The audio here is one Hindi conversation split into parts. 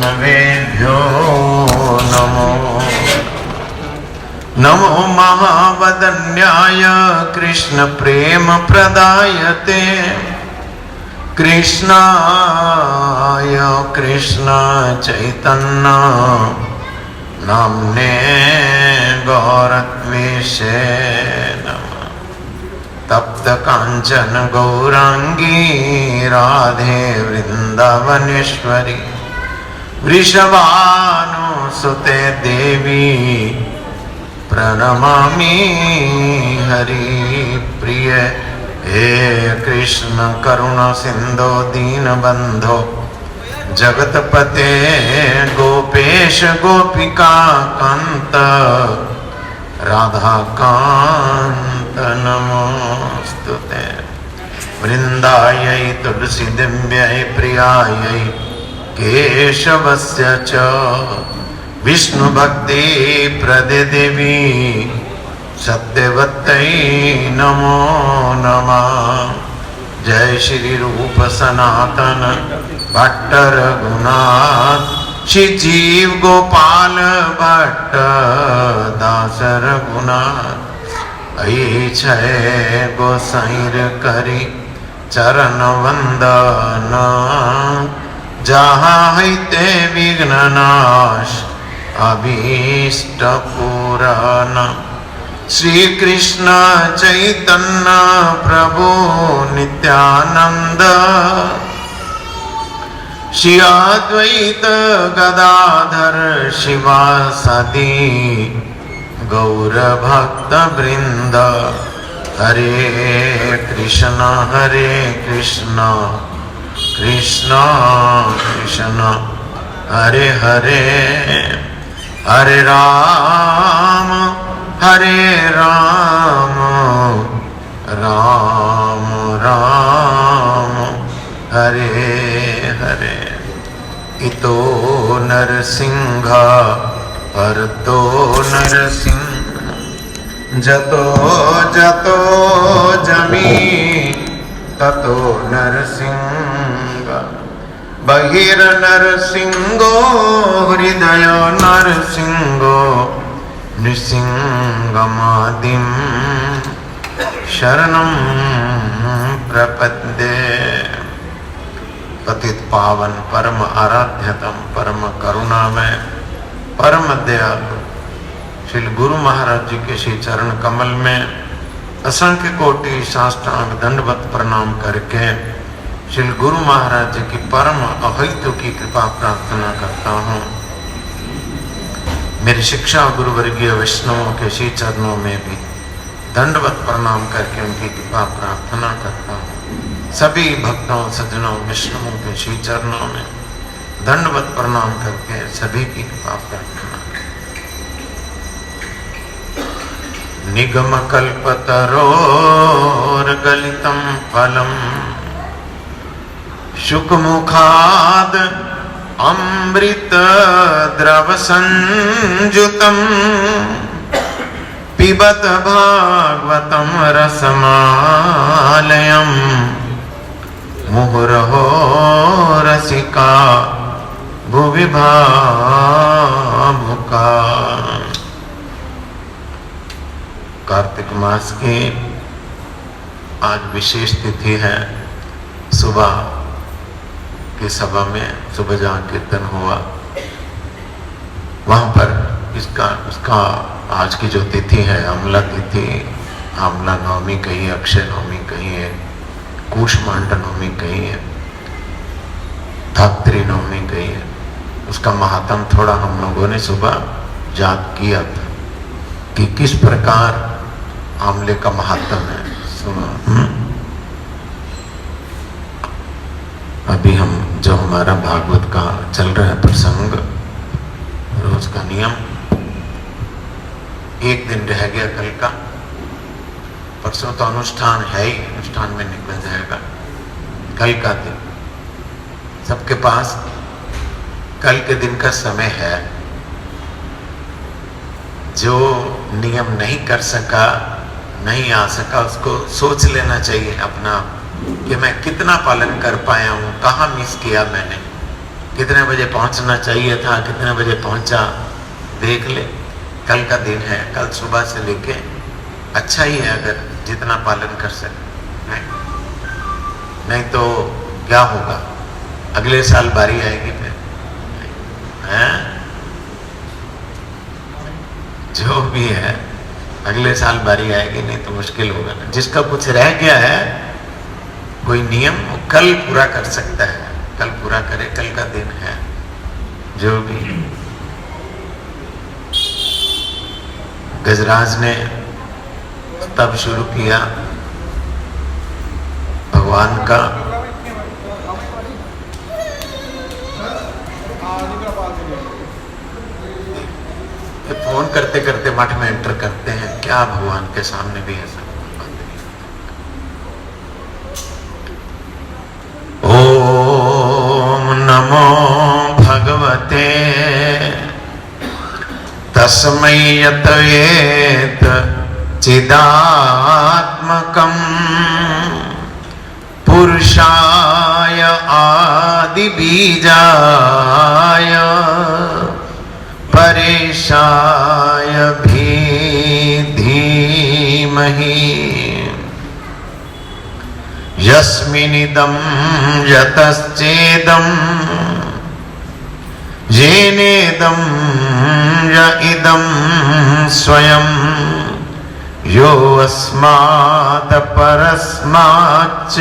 नवेभ्यो नमो नमो महावदन्याय कृष्ण प्रेम प्रदायते कृष्णाय कृष्ण चैतन्य नाम्ने गौरत्वेशे नमः। तप्त कांचन गौरांगी राधे वृंदावनेश्वरी वृषभानुसुते देवी प्रणमामि हरि प्रिय। हे कृष्ण करुणा सिंधो दीनबंधो जगतपते गोपेश गोपिका कांत राधा कांत नमोस्तुते। वृंदायै तुलसी दिव्यै प्रियायै केशवस्य च विष्णु भक्ति प्रदे देवी सत्यवत्यै नमो नमः। जय श्री रूप सनातन भट्ट रघुनाथ श्री जीव गोपाल भट्ट दास रघुनाथ। ऐ छय गोसाईर करी चरण वंदन जहाँ ते विघ्न नाश अभीष्ट पूरण। श्री कृष्ण चैतन्य प्रभु नित्यानंद श्री अद्वैत गदाधर शिवासादि गौर भक्त वृंद। हरे कृष्ण कृष्ण कृष्ण हरे हरे हरे राम राम राम हरे हरे। इतो नरसिंह परतो नरसिंह जतो जतो जमी ततो नरसिंह। बहिर्नरसिंहो हृदय नरसिंहो नृसिंहमादिं शरणं प्रपद्ये। पतित पावन परम आराध्यतम परम करुणामय परम दयालु श्री गुरु महाराज जी के श्री चरण कमल में असंख्य कोटि साष्टांग दंडवत प्रणाम करके श्री गुरु महाराज जी की परम अभैतु की कृपा प्रार्थना करता हूँ। मेरी शिक्षा गुरु वर्गीय वैष्णवों के श्री चरणों में भी दंडवत प्रणाम करके उनकी कृपा प्रार्थना करता हूँ। सभी भक्तों सज्जनों वैष्णवों के श्री चरणों में दंडवत प्रणाम करके सभी की कृपा प्रार्थना। निगम कल्पतरोर्गलितं फलम् शुकमुखाद अमृत द्रव संजुतम पिबत भागवतम रसमालयम मुहुरहो रसिका भुवि भावुका। कार्तिक मास की आज विशेष तिथि है। सुबह की सभा में सुबह जहाँ कीर्तन हुआ वहाँ पर उसका आज की जो तिथि है अमला तिथि, अमला नवमी कही है, अक्षय नवमी कही है, कूष्मांड नवमी कही है, धात्री नवमी कही है। उसका महात्म थोड़ा हम लोगों ने सुबह याद किया था कि किस प्रकार आमले का महात्म है। सुनो अभी हम जो हमारा भागवत का चल रहा है प्रसंग, रोज का नियम, एक दिन रह गया कल का, परसों तो अनुष्ठान है ही, अनुष्ठान में निकल जाएगा। कल का दिन सबके पास कल के दिन का समय है। जो नियम नहीं कर सका, नहीं आ सका, उसको सोच लेना चाहिए अपना कि मैं कितना पालन कर पाया हूँ, कहाँ मिस किया मैंने, कितने बजे पहुंचना चाहिए था, कितने बजे पहुंचा, देख ले। कल का दिन है, कल सुबह से लेके अच्छा ही है अगर जितना पालन कर सके। नहीं तो क्या होगा, अगले साल बारी आएगी फिर, हैं? जो भी है अगले साल बारी आएगी, नहीं तो मुश्किल होगा ना। जिसका कुछ रह गया है कोई नियम, वो कल पूरा कर सकता है, कल पूरा करे, कल का दिन है। जो भी गजराज ने तब शुरू किया भगवान का फोन करते करते मठ में एंटर करते हैं, क्या भगवान के सामने भी ऐसा ओम नमो भगवते तस्मै यतयेत चिदात्मकं पुरुषाय आदिबीजाय परेशाय भी धीमहि यस्मिनिदं यतश्चेदं येनेदं य इदं स्वयं यो अस्मात् परस्माच्च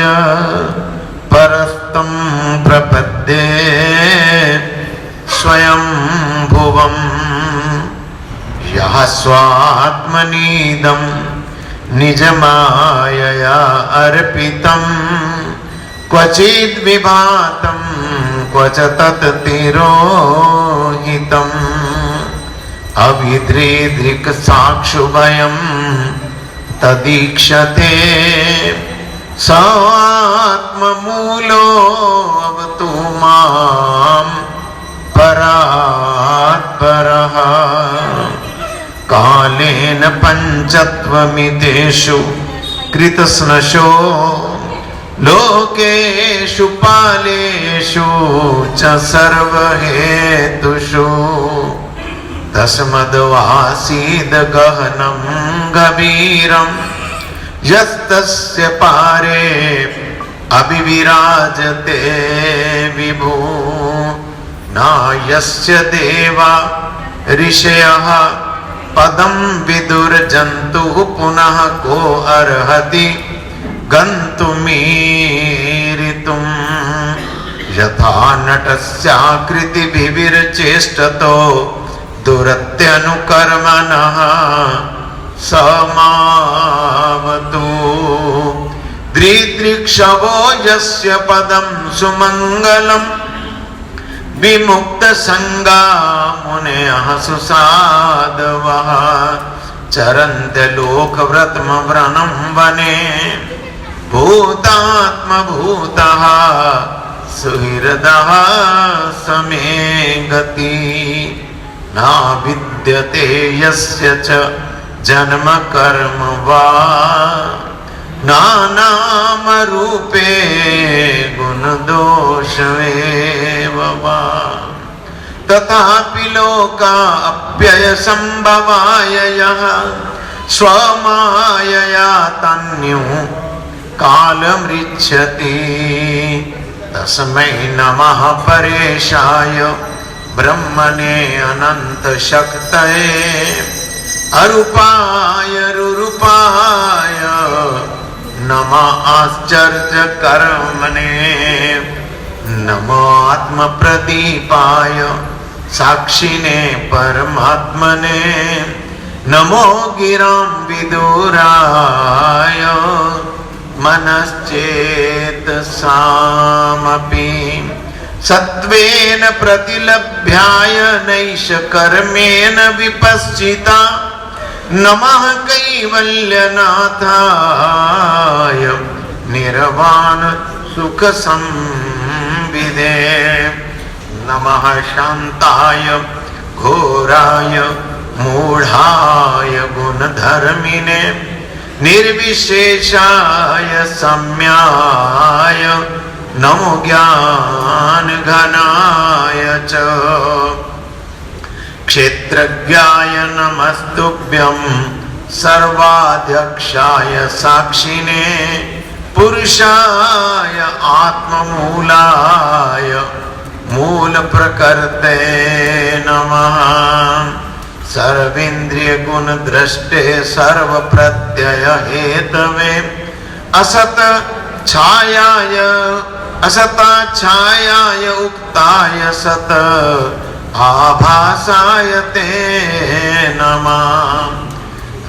परस्तं प्रपद्ये स्वयं भुवं यः स्वात्मनीदं निजमायया अर्पितं क्वचिद् विभातं क्वच तत्तिरोहितम् अविद्रेदृक् साक्षुभयं तदीक्षते स आत्ममूलो अवतु मां परात्परः कालेन पञ्चत्वमितेषु कृतस्नशो लोकेषु पालेषु च सर्वहेतुषु तस्मद्वासीद गहनं गभीरं यस्तस्य पारे अभिविराजते विभु नायस्य देवा ऋषयः पदं विदुर्जन्तुः पुनः को अर्हति गन्तुमीरितुं यथा नटस्याकृतिभिर्चेष्टतो दुरत्यनुकर्मणः समावतु दृदृक्षवो यस्य पदं सुमङ्गलं विमुक्तसङ्गा मुनयः सुसाधवः चरन्ते लोकव्रतमव्रणं वने भूतात्मभूतः सुहृदः समे गति ना विद्यते यस्य च जन्म कर्म वा नानामरूपे गुणदोषेव वा तथापि लोका अप्ययसंभवाय यः स्वमायया तन्युः कालमृच्छति तस्मै नमः परेशाय ब्रह्मणे अनन्तशक्तये अरूपाय रुरूपाय नमः आश्चर्यकर्मणे नमो आत्मप्रदीपाय साक्षिणे परमात्मने नमो गिरां विदुराय मनश्चेतसामपि सत्वेन प्रतिलभ्याय नैष कर्मेण विपश्चिता नमः कैवल्यनाथाय निर्वाण सुख संविदे नमः शान्ताय घोराय मूढ़ाय गुणधर्मिणे निर्विशेषाय सम्याय नमो ज्ञान घनाय च क्षेत्रज्ञाय नमस्तुभ्यं सर्वाध्यक्षाय साक्षिणे पुरुषाय आत्ममूलाय मूल प्रकृते नमः सर्वेन्द्रिय गुण दृष्टे सर्व प्रत्यय हेतवे असत छायाय उक्ताय सत आभासाय ते नमः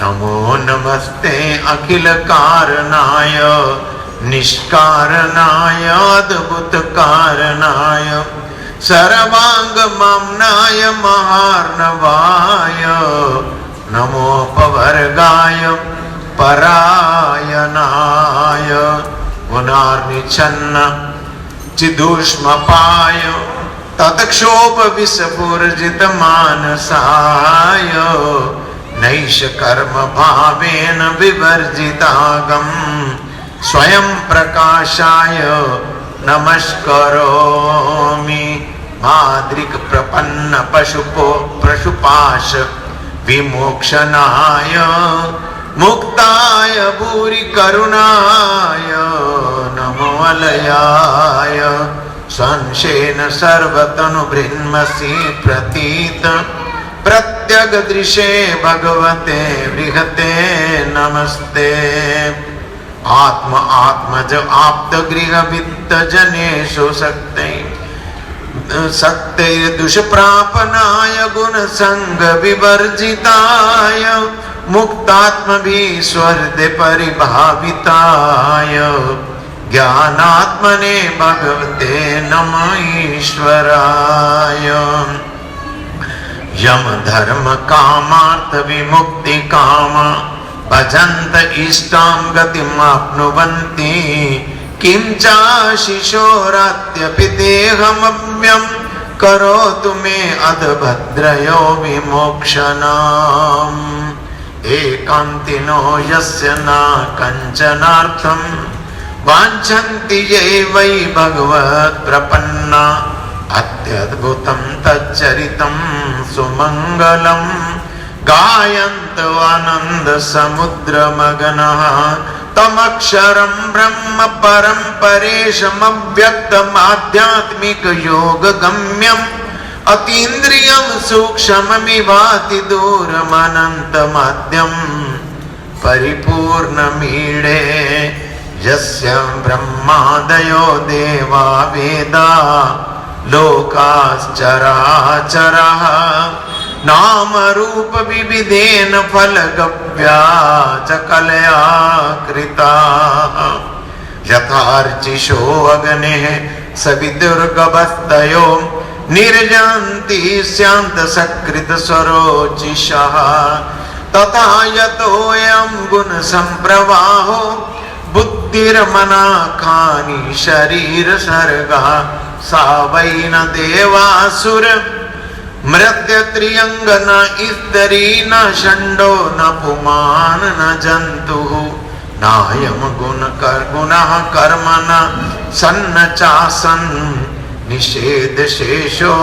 नमो नमस्ते अखिल कारणाय निष्कारणाय अद्भुत कारणाय सर्वांग ममनाय महार्णवाय नमोपवर्गाय परायणाय गुणार्निच्छन्न चिदुष्मपाय तत्क्षोभ विस्फुर्जित मानसाय नैष कर्म भावेन विवर्जितागम स्वयं प्रकाशाय नमस्करोमि माद्रिक प्रपन्न पशुपाश विमोक्षणाय मुक्ताय भूरि करुणाय नमो अलयाय संशेन सर्वतनु बृह्मसि प्रतीत प्रत्यग दृशे भगवते बृहते नमस्ते आत्म आत्मज आप्त गृह वित्त जनेषु सक्ते दुष्प्रापनाय गुण संग विवर्जिताय मुक्तात्म भी स्वर्ग परिभाविताय ज्ञानात्मने भगवते नमः ईश्वराय यम धर्म कामार्थ विमुक्ति काम भजन्त इष्टां गतिमाप्नुवन्ति किं चाशिशोरात्यपि देहमव्यं करोतु मे अदभद्रयो विमोक्षणाम् एकान्तिनो यस्य न कञ्चनार्थं वाञ्छन्ति ये वै भगवत् प्रपन्ना अत्यद्भुतं तच्चरितं सुमङ्गलम् गायन्त आनन्द समुद्र मगनः तमक्षरं ब्रह्म परं परेशमव्यक्तम् आध्यात्मिक योग गम्यम् अतीन्द्रियं सूक्ष्ममिवाति दूरमनन्तमाद्यं परिपूर्णमीडे यस्य ब्रह्मादयो देवा वेदा लोकाश्चराचरः नाम रूप विविधेन फलगव्या च कलया कृता यथार्चिषो अग्नेः सविदुर्गवस्तयो निर्जन्ति स्यान्त सकृत स्वरोचिषः तथा यतोऽयं गुण संप्रवाहो बुद्धिर्मनाखानि शरीर सर्गा सा वै न देवासुर मृत्य त्रियंग न स्त्री न षण्डो न पुमान न जंतु नायम गुणः कर्म न सन्न चासन निषेध शेषो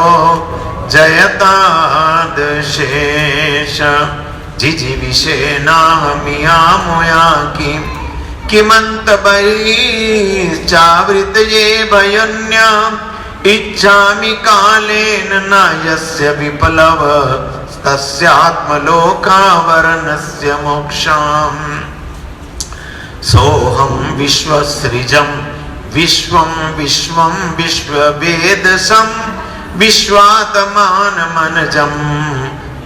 जयतादशेष जिजीविषेणाहमियामुया किमंत बहिश्चावृत ये भयन्या इच्छामि कालेन न यस्य विप्लव तस्यात्मलोकावरणस्य मोक्षम् सोहं विश्वसृजं विश्वं विश्वं विश्ववेदसं विश्वात्मानमनजं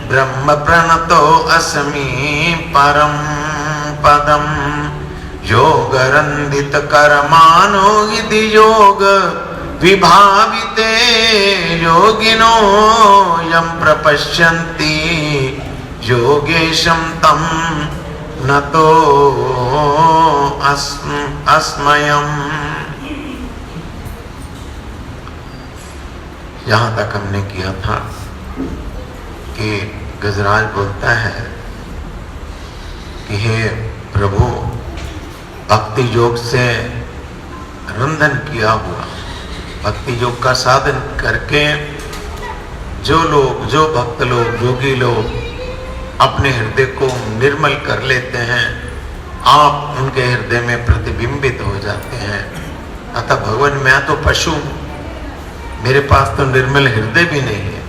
ब्रह्म प्रणतो अस्मि परं पदं योगरन्दित कर्माणो इति योग विभाविते योगिनो यं प्रपश्यन्ति योगेशं तं नतो अस्मयम्। यहाँ तक हमने किया था कि गजराज बोलता है कि हे प्रभु, भक्ति योग से रंधन किया हुआ भक्ति योग का साधन करके जो भक्त लोग, योगी लोग अपने हृदय को निर्मल कर लेते हैं, आप उनके हृदय में प्रतिबिंबित हो जाते हैं। अतः भगवान, मैं तो पशु हूं, मेरे पास तो निर्मल हृदय भी नहीं है,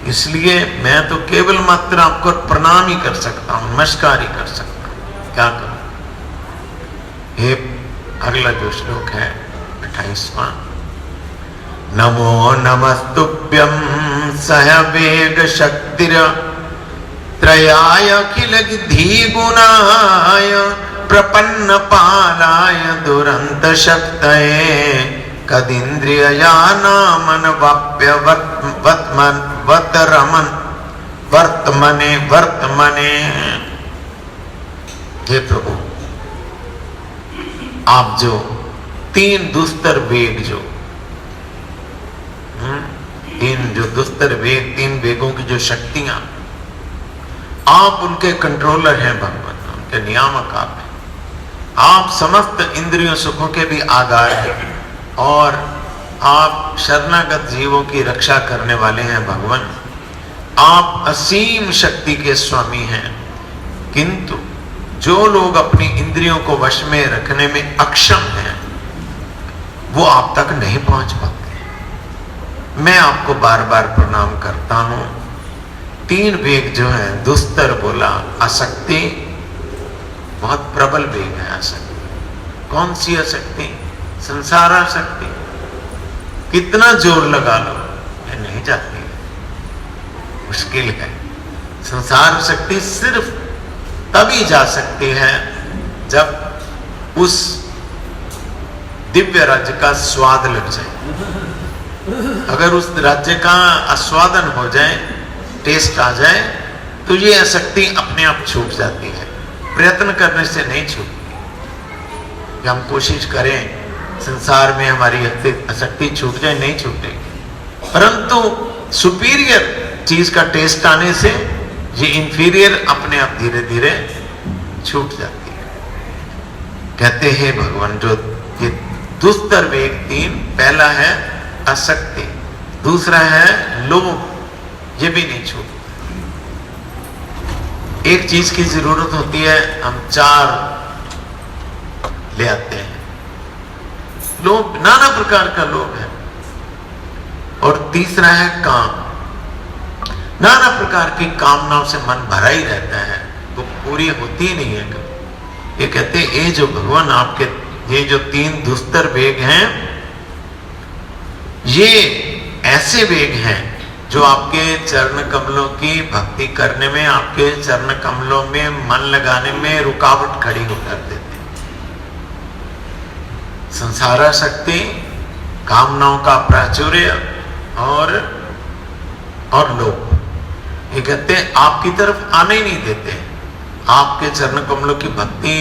इसलिए मैं तो केवल मात्र आपको प्रणाम ही कर सकता हूं, नमस्कार ही कर सकता हूं, क्या करूं। ये अगला जो श्लोक है 28वां। नमो नमस्तुभ्यं सह वेग शक्तिर त्रयाय अखिल गिद्धि गुणाय प्रपन्न पालाय दुरंत शक्तये कदिंद्रियानामन वाप्य वर्तमने। हे प्रभु, आप जो तीन दुस्तर वेग तीन वेगों की जो शक्तियां, आप उनके कंट्रोलर हैं भगवान, उनके नियामक आप हैं। आप समस्त इंद्रियों सुखों के भी आधार हैं और आप शरणागत जीवों की रक्षा करने वाले हैं भगवान। आप असीम शक्ति के स्वामी हैं, किंतु जो लोग अपनी इंद्रियों को वश में रखने में अक्षम हैं, वो आप तक नहीं पहुंच पाते। मैं आपको बार बार प्रणाम करता हूं। तीन वेग जो है, दुस्तर बोला, आसक्ति, बहुत प्रबल वेग है आसक्ति। कौन सी आसक्ति? संसार आसक्ति। कितना जोर लगा लो, ये नहीं जाती, मुश्किल है। संसार शक्ति सिर्फ तभी जा सकती है जब उस दिव्य राज्य का स्वाद लग जाए। अगर उस राज्य का आस्वादन हो जाए, टेस्ट आ जाए, तो ये आसक्ति अपने आप छूट जाती है, प्रयत्न करने से नहीं छूटती। हम कोशिश करें संसार में हमारी आसक्ति छूट जाए, नहीं छूटेगी, परंतु सुपीरियर चीज का टेस्ट आने से ये इंफीरियर अपने आप धीरे धीरे छूट जाती है। कहते हैं भगवान, जो ये दुस्तर वेग तीन, पहला है आसक्ति, दूसरा है लोभ, ये भी नहीं छूटता। एक चीज की जरूरत होती है, हम चार ले आते हैं। लोभ, नाना प्रकार का लोभ है। और तीसरा है काम, नाना प्रकार की कामनाओं से मन भरा ही रहता है, वो पूरी होती ही नहीं है कभी। ये कहते हैं, ये जो भगवान आपके ये जो तीन दुस्तर वेग हैं, ये ऐसे वेग हैं जो आपके चरण कमलों की भक्ति करने में, आपके चरण कमलों में मन लगाने में रुकावट खड़ी कर देते हैं। संसारासक्ति, कामनाओं का प्राचुर्य और लोभ, ये कहते हैं आपकी तरफ आने ही नहीं देते। आपके चरण कमलों की भक्ति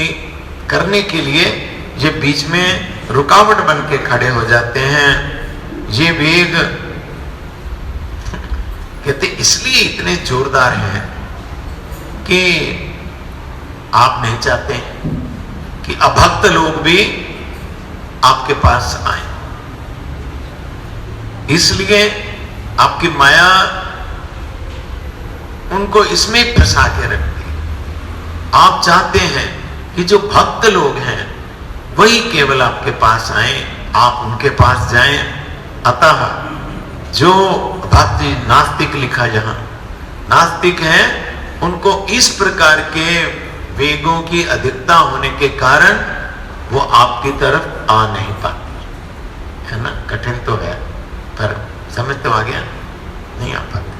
करने के लिए ये बीच में रुकावट बन के खड़े हो जाते हैं। ये वेग कहते इसलिए इतने जोरदार हैं कि आप नहीं चाहते कि अभक्त लोग भी आपके पास आए, इसलिए आपकी माया उनको इसमें फंसा के रखती है। आप चाहते हैं कि जो भक्त लोग हैं वही केवल आपके पास आए, आप उनके पास जाएं। अतः जो भक्त नास्तिक लिखा, जहां नास्तिक हैं, उनको इस प्रकार के वेगों की अधिकता होने के कारण वो आपकी तरफ आ नहीं पाते, है ना। कठिन तो है, पर समझ तो आ गया, नहीं आ पाते।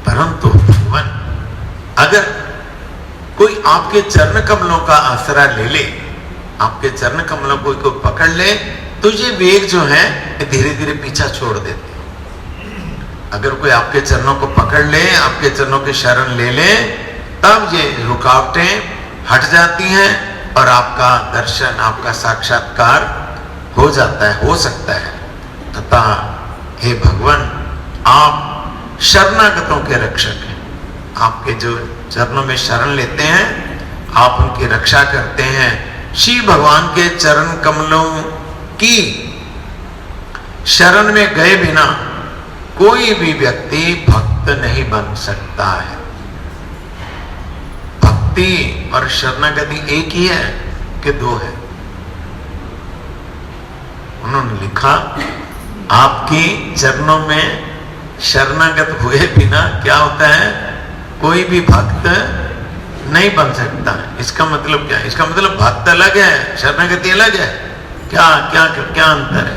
परंतु अगर कोई आपके चरण कमलों का आसरा ले ले, आपके चरण कमलों को कोई पकड़ ले, तो ये वेग जो है धीरे धीरे पीछा छोड़ देते हैं। अगर कोई आपके चरणों को पकड़ ले, आपके चरणों की शरण ले ले, तब ये रुकावटें हट जाती हैं और आपका दर्शन, आपका साक्षात्कार हो जाता है, हो सकता है। तथा हे भगवान, आप शरणागतों के रक्षक हैं। आपके जो चरणों में शरण लेते हैं, आप उनकी रक्षा करते हैं, श्री भगवान के चरण कमलों की शरण में गए बिना कोई भी व्यक्ति भक्त नहीं बन सकता है। भक्ति और शरणागति एक ही है कि दो है? उन्होंने लिखा, आपकी चरणों में शरणागत हुए बिना क्या होता है? कोई भी भक्त नहीं बन सकता है। इसका मतलब क्या है? इसका मतलब भक्त अलग है, शरणागति अलग है। क्या क्या क्या अंतर है?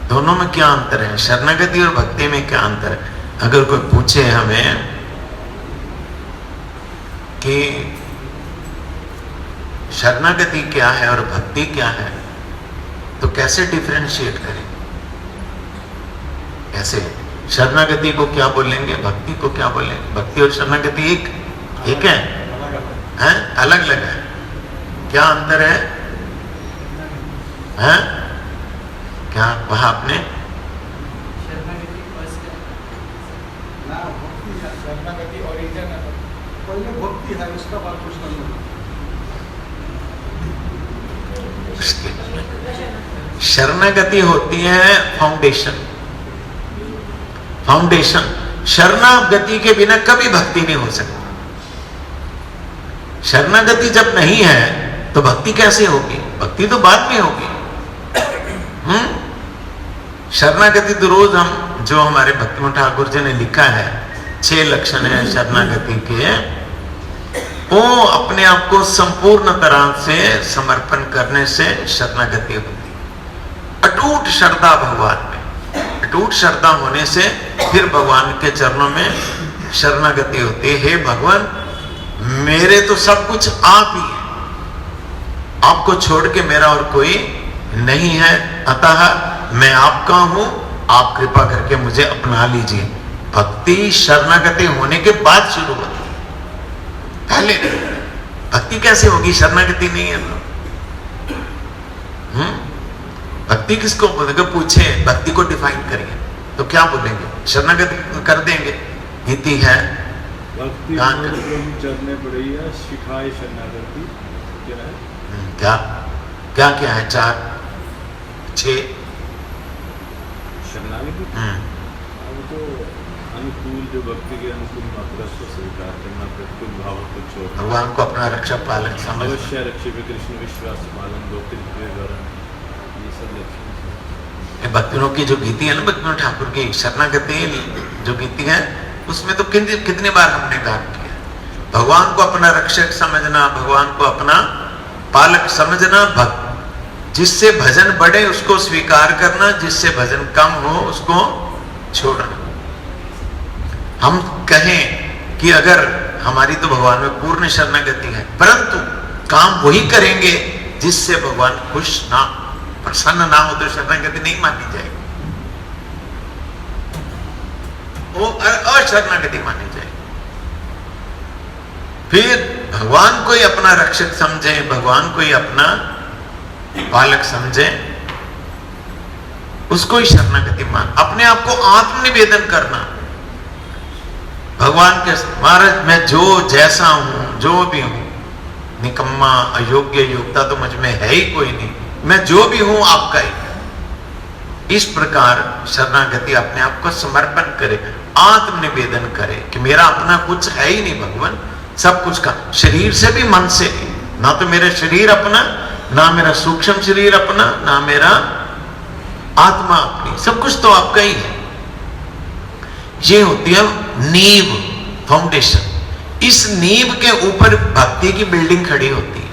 दोनों में क्या अंतर है? शरणागति और भक्ति में क्या अंतर है? अगर कोई पूछे हमें कि शरणागति क्या है और भक्ति क्या है, तो कैसे डिफरेंशिएट करें? कैसे? शरणागति को क्या बोलेंगे, भक्ति को क्या बोलेंगे? भक्ति और शरणागति एक है? हैं? अलग अलग है। क्या अंतर है? हैं? क्या कहा आपने? शरणागति होती है फाउंडेशन। शरणागति के बिना कभी भक्ति नहीं हो सकती। शरणागति जब नहीं है तो भक्ति कैसे होगी? भक्ति तो बाद में होगी। शरणागति तो रोज हम, जो हमारे भक्तिमोहन ठाकुर जी ने लिखा है, 6 लक्षण है शरणागति के, वो अपने आप को संपूर्ण तरह से समर्पण करने से शरणागति होती है। अटूट श्रद्धा भगवान में, अटूट श्रद्धा होने से फिर भगवान के चरणों में शरणागति होती है। हे भगवान, मेरे तो सब कुछ आप ही है, आपको छोड़ के मेरा और कोई नहीं है, अतः मैं आपका हूं, आप कृपा करके मुझे अपना लीजिए। भक्ति शरणागति होने के बाद शुरू होती है, पहले भक्ति कैसे होगी? शरणागति नहीं है तो। भक्ति किसको बोलेंगे? पूछे भक्ति को डिफाइन करिए तो क्या बोलेंगे? शरणागति कर देंगे, नीति है भक्ति चलने पड़ी है, सिखाए शरणागति। क्या क्या क्या है? 4 6 शरणागति। अब तो अनुकूल, जो भक्ति के अनुकूल मात्रा को स्वीकार करना, प्रतिकूल भाव को छोड़ना, भगवान को अपना रक्षा पालन समझना, अवश्य रक्षे में कृष्ण विश्वास पालन, ये सब लक्षण। भक्तों की जो गीति है ना, भक्तिमोहन ठाकुर की शरणागति जो गीति है, उसमें तो कितने बार हमने गान किया। भगवान को अपना रक्षक समझना, भगवान को अपना पालक समझना, भक्त जिससे भजन बढ़े उसको स्वीकार करना, जिससे भजन कम हो उसको छोड़ना। हम कहें कि अगर हमारी तो भगवान में पूर्ण शरणागति है, परंतु काम वही करेंगे जिससे भगवान खुश ना, प्रसन्न ना हो, तो शरणागति नहीं मानी जाएगी, वो अशरणागति मानी जाएगी। फिर भगवान को ही अपना रक्षक समझे, भगवान को ही अपना बालक समझे, उसको ही शरणागति मान। अपने आप को आत्मनिवेदन करना, भगवान के महाराज मैं जो जैसा हूं, जो भी हूं, निकम्मा अयोग्य, योग्यता तो मुझ में है ही कोई नहीं, मैं जो भी हूं आपका ही। इस प्रकार शरणागति अपने आप को समर्पण करे, आत्मनिवेदन करे कि मेरा अपना कुछ है ही नहीं भगवान, सब कुछ का, शरीर से भी मन से भी, ना तो मेरा शरीर अपना, ना मेरा सूक्ष्म शरीर अपना, ना मेरा आत्मा अपनी, सब कुछ तो आपका ही है। ये होती है नींव, फाउंडेशन। इस नींव के ऊपर भक्ति की बिल्डिंग खड़ी होती है।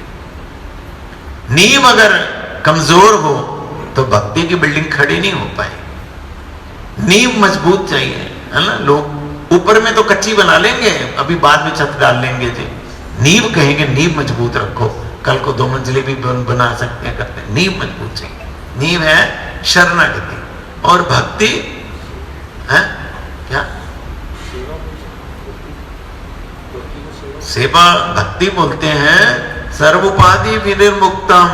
नींव अगर कमजोर हो तो भक्ति की बिल्डिंग खड़ी नहीं हो पाएगी। नींव मजबूत चाहिए, है ना। लोग ऊपर में तो कच्ची बना लेंगे, अभी बाद में छत डाल लेंगे जी। नींव कहेंगे, नींव मजबूत रखो, कल को 2 मंजिले भी बना सकते हैं, करते हैं। नींव मजबूत चाहिए। नींव है शरणागति। और भक्ति है क्या? सेवा भक्ति बोलते हैं। सर्वोपाधि विनिर्मुक्तम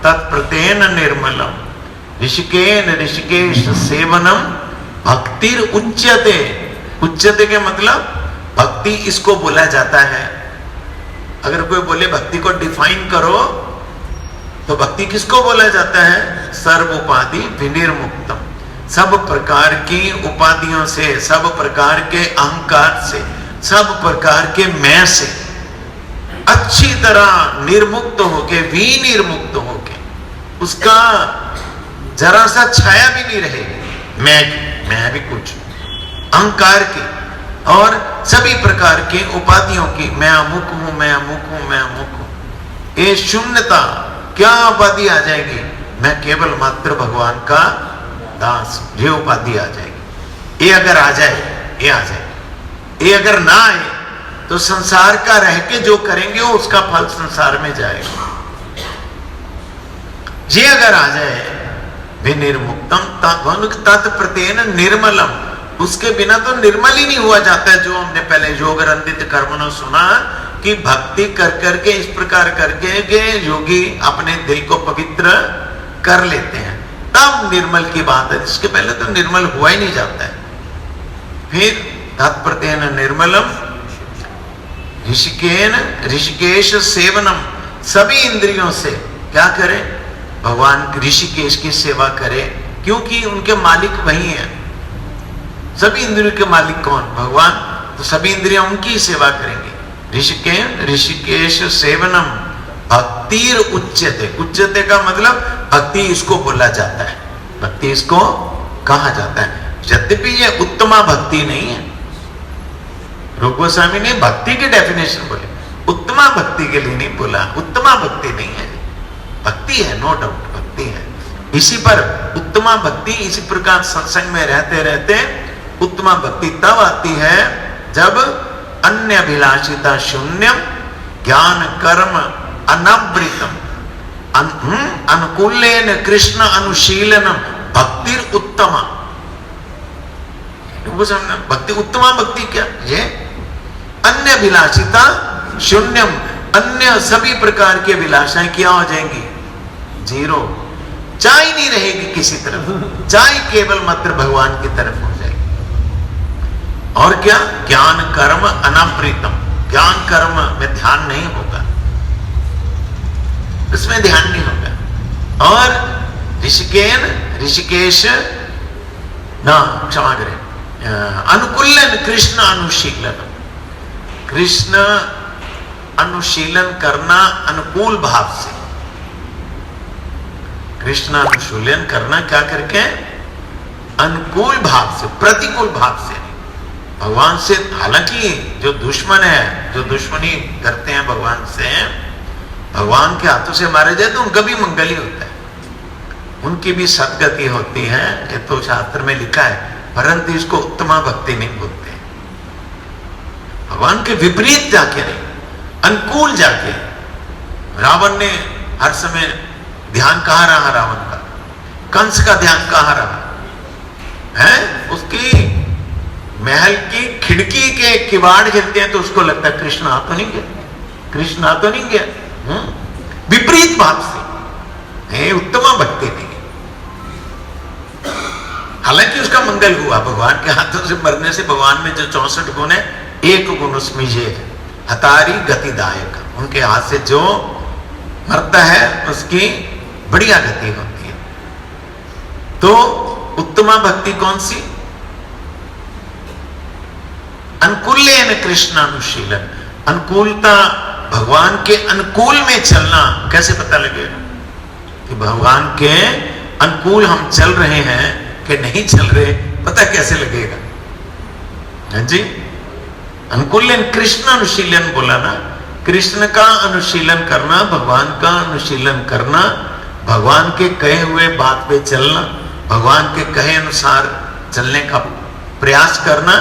तत्प्रतेन निर्मलम ऋषिकेन ऋषिकेश सेवनम भक्तिर उच्यते। उच्यते के मतलब भक्ति इसको बोला जाता है अगर कोई बोले भक्ति को डिफाइन करो, तो भक्ति किसको बोला जाता है? सर्व उपाधि विनिर्मुक्तम, सब प्रकार की उपाधियों से, सब प्रकार के अहंकार से, सब प्रकार के मैं से अच्छी तरह निर्मुक्त होके, विनिर्मुक्त होके, उसका जरा सा छाया भी नहीं रहेगी मैं भी कुछ अहंकार की और सभी प्रकार के उपाधियों की, मैं अमुक हूं, मैं अमुक हूं, मैं अमुक हूं, ये शून्यता, क्या उपाधि आ जाएगी? मैं केवल मात्र भगवान का दास, ये उपाधि आ जाएगी। ये अगर आ जाए, ये आ जाए, ये अगर ना आए तो संसार का रह के जो करेंगे वो उसका फल संसार में जाएगा। ये अगर आ जाए विनिर्मुक्तम तत्प्रत्येन निर्मलम, उसके बिना तो निर्मल ही नहीं हुआ जाता है। जो हमने पहले योग रंदित कर्मणो सुना कि भक्ति कर करके इस प्रकार करके के योगी अपने दिल को पवित्र कर लेते हैं, तब निर्मल की बात है। इसके पहले तो निर्मल हुआ ही नहीं जाता है। फिर तत्प्रत्येन निर्मलम ऋषिकेश सेवनम, सभी इंद्रियों से क्या करें? भगवान ऋषिकेश की सेवा करें, क्योंकि उनके मालिक वही हैं। सभी इंद्रियों के मालिक कौन? भगवान। तो सभी इंद्रियां उनकी सेवा करेंगे। ऋषिकेश सेवनम भक्तिर उच्यते, उच्यते का मतलब भक्ति इसको बोला जाता है, भक्ति इसको कहा जाता है। यद्यपि ये उत्तमा भक्ति नहीं है, रूप गोस्वामी ने भक्ति की डेफिनेशन बोली, उत्तमा भक्ति के लिए नहीं बोला। उत्तमा भक्ति नहीं है, भक्ति है, नो डाउट भक्ति है। इसी पर उत्तमा भक्ति, इसी प्रकार सत्संग में रहते रहते उत्तमा भक्ति तब आती है जब अन्य अभिलाषिता शून्यम ज्ञान कर्म अनवृतम अनुकूलेन कृष्ण अनुशीलनम भक्तिर उत्तमा। भक्ति उत्तमा भक्ति क्या? ये अन्य अभिलाषिता शून्यम, अन्य सभी प्रकार की अभिलाषाएं क्या हो जाएंगी? जीरो, चाह नहीं रहेगी किसी तरफ, चाह केवल मात्र भगवान की तरफ हो जाएगी। और क्या? ज्ञान कर्म अनाप्रीतम, ज्ञान कर्म में ध्यान नहीं होगा, इसमें ध्यान नहीं होगा। और ऋषिकेश ना क्षमा करें, अनुकूलन कृष्ण अनुशीलन, कृष्ण अनुशीलन करना अनुकूल भाव से, कृष्ण अनुशीलन करना क्या करके? अनुकूल भाव से, प्रतिकूल भाव से भगवान से। हालांकि जो दुश्मन है, जो दुश्मनी करते हैं भगवान से, भगवान के हाथों से मारे जाए तो उनका भी मंगल ही होता है, उनकी भी सदगति होती है, ये तो शास्त्र में लिखा है। परंतु इसको उत्तमा भक्ति नहीं बोलते। भगवान के विपरीत जाके नहीं, अनुकूल जाके। रावण ने हर समय ध्यान कहाँ रहा? रावण का, कंस का ध्यान कहाँ रहा है? उसकी महल की खिड़की के किवाड़ गिरते हैं तो उसको लगता है कृष्ण आ तो नहीं गया, कृष्ण आ तो नहीं गया। विपरीत भाव से, उत्तमा भक्ति नहीं। हालांकि उसका मंगल हुआ, भगवान के हाथों से मरने से भगवान में जो 64 गुण है, एक गुण उसमें ये है, हतारी गतिदायक। उनके हाथ से जो मरता है उसकी बढ़िया गति होती है। तो उत्तमा भक्ति कौन सी? अनुकूलेन कृष्ण अनुशीलन, अनुकूलता, भगवान के अनुकूल में चलना। कैसे पता लगेगा कि भगवान के अनुकूल हम चल रहे हैं कि नहीं चल रहे? पता कैसे लगेगा? हाँ जी, अनुकूलन कृष्ण अनुशीलन बोला ना, कृष्ण का अनुशीलन करना, भगवान का अनुशीलन करना, भगवान के कहे हुए बात पे चलना, भगवान के कहे अनुसार चलने का प्रयास करना,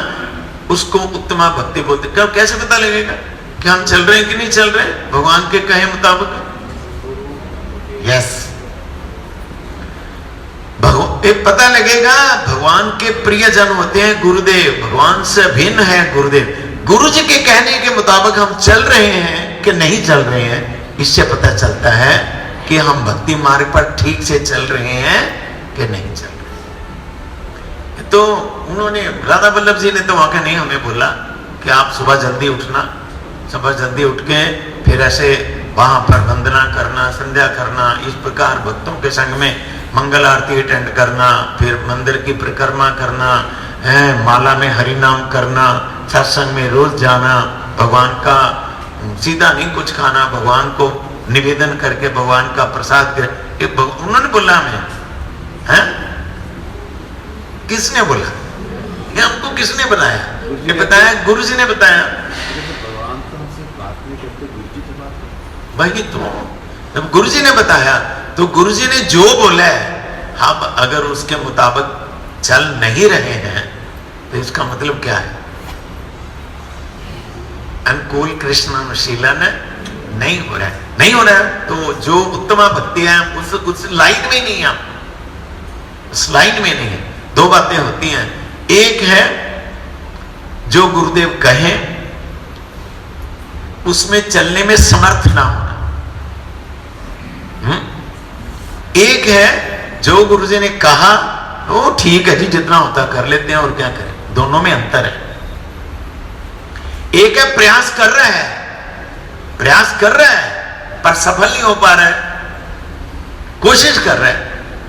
उसको उत्तमा भक्ति बोलते। क्या कैसे पता लगेगा कि हम चल रहे हैं कि नहीं चल रहे भगवान के कहे मुताबिक? यस, पता लगेगा। भगवान के प्रियजन होते हैं गुरुदेव, भगवान से भिन्न है गुरुदेव। गुरु जी के कहने के मुताबिक हम चल रहे हैं कि नहीं चल रहे हैं, इससे पता चलता है कि हम भक्ति मार्ग पर ठीक से चल रहे हैं कि नहीं चल रहे। तो उन्होंने, राधा वल्लभ जी ने तो वाकई नहीं हमें बोला कि आप सुबह जल्दी उठना, सुबह जल्दी उठ के फिर फिर ऐसे वहां पर वंदना करना, संध्या करना, इस प्रकार भक्तों के संग में मंगल आरती अटेंड करना, फिर मंदिर की परिक्रमा करना है, माला में हरि नाम करना, सत्संग में रोज जाना, भगवान का सीधा नहीं कुछ खाना, भगवान को निवेदन करके भगवान का प्रसाद कर, उन्होंने बोला हमें है? किसने बोला? ये हमको किसने बनाया? ये बताया गुरु जी ने बताया। भगवान तो हमसे बात नहीं करते, गुरु जी तो बात करते। वही तो, जब गुरु जी ने बताया तो गुरु जी ने जो बोला है, हम अगर उसके मुताबिक चल नहीं रहे हैं तो इसका मतलब क्या है? अनुकूल कृष्णानुशीलन नहीं हो रहा है, नहीं हो रहा है तो जो उत्तम भक्ति है उस लाइन में नहीं है, उस लाइन में नहीं है। दो बातें होती हैं, एक है जो गुरुदेव कहे उसमें चलने में समर्थ ना होना, एक है जो गुरुजी ने कहा वो ठीक है जी, जितना होता कर लेते हैं और क्या करें, दोनों में अंतर है। एक है प्रयास कर रहा है, प्रयास कर रहा है पर सफल नहीं हो पा रहा है, कोशिश कर रहा है,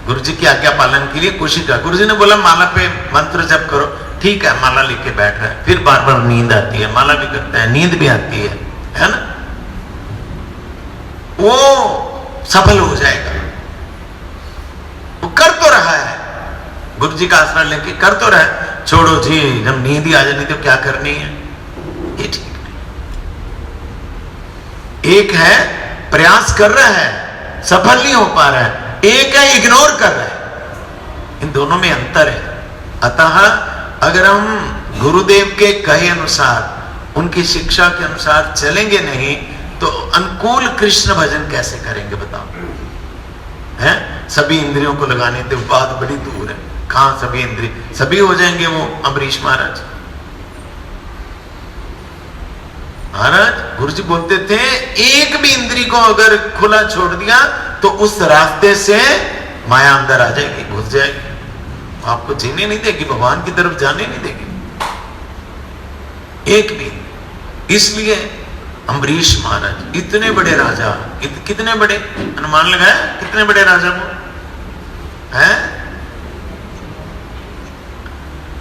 गुरु जी की आज्ञा पालन के लिए कोशिश कर। गुरु जी ने बोला माला पे मंत्र जप करो, ठीक है, माला लेके बैठ रहा है, फिर बार बार नींद आती है, माला भी करता है, नींद भी आती है ना, वो सफल हो जाएगा। वो कर तो रहा है, गुरु जी का आसरा लेके कर तो रहा है, छोड़ो जी जब नींद ही आ जानी तो क्या करनी है, ये ठीक नहीं। एक है प्रयास कर रहा है, सफल नहीं हो पा रहा है, एक है इग्नोर कर रहा है, इन दोनों में अंतर है। अतः अगर हम गुरुदेव के कहे अनुसार, उनकी शिक्षा के अनुसार चलेंगे नहीं तो अनुकूल कृष्ण भजन कैसे करेंगे बताओ? हैं? सभी इंद्रियों को लगाने तो बात बड़ी दूर है, कहां सभी इंद्रिय, सभी हो जाएंगे वो अम्बरीश महाराज। महाराज गुरु जी बोलते थे एक भी इंद्री को अगर खुला छोड़ दिया तो उस रास्ते से माया अंदर आ जाएगी, घुस जाएगी, आपको जीने नहीं देगी, भगवान की तरफ जाने नहीं देगी एक भी। इसलिए अम्बरीश महाराज इतने बड़े राजा, कितने बड़े, अनुमान लगाया कितने बड़े राजा वो हैं?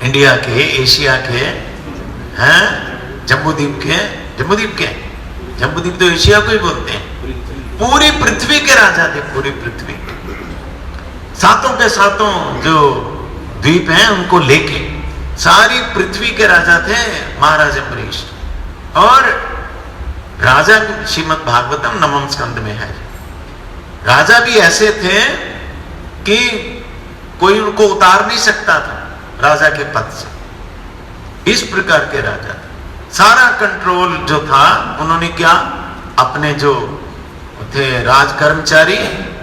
इंडिया के, एशिया के हैं, जम्बूद्वीप के, जम्बूद्वीप तो एशिया को ही बोलते हैं, पूरी पृथ्वी के राजा थे, पूरी पृथ्वी, सातों के सातों जो द्वीप हैं उनको लेके सारी पृथ्वी के राजा थे महाराज अम्बरीश। और राजा श्रीमद् भागवतम नवम स्कंद में है, राजा भी ऐसे थे कि कोई उनको उतार नहीं सकता था राजा के पद से, इस प्रकार के राजा थे। सारा कंट्रोल जो था उन्होंने क्या, अपने जो थे राज कर्मचारी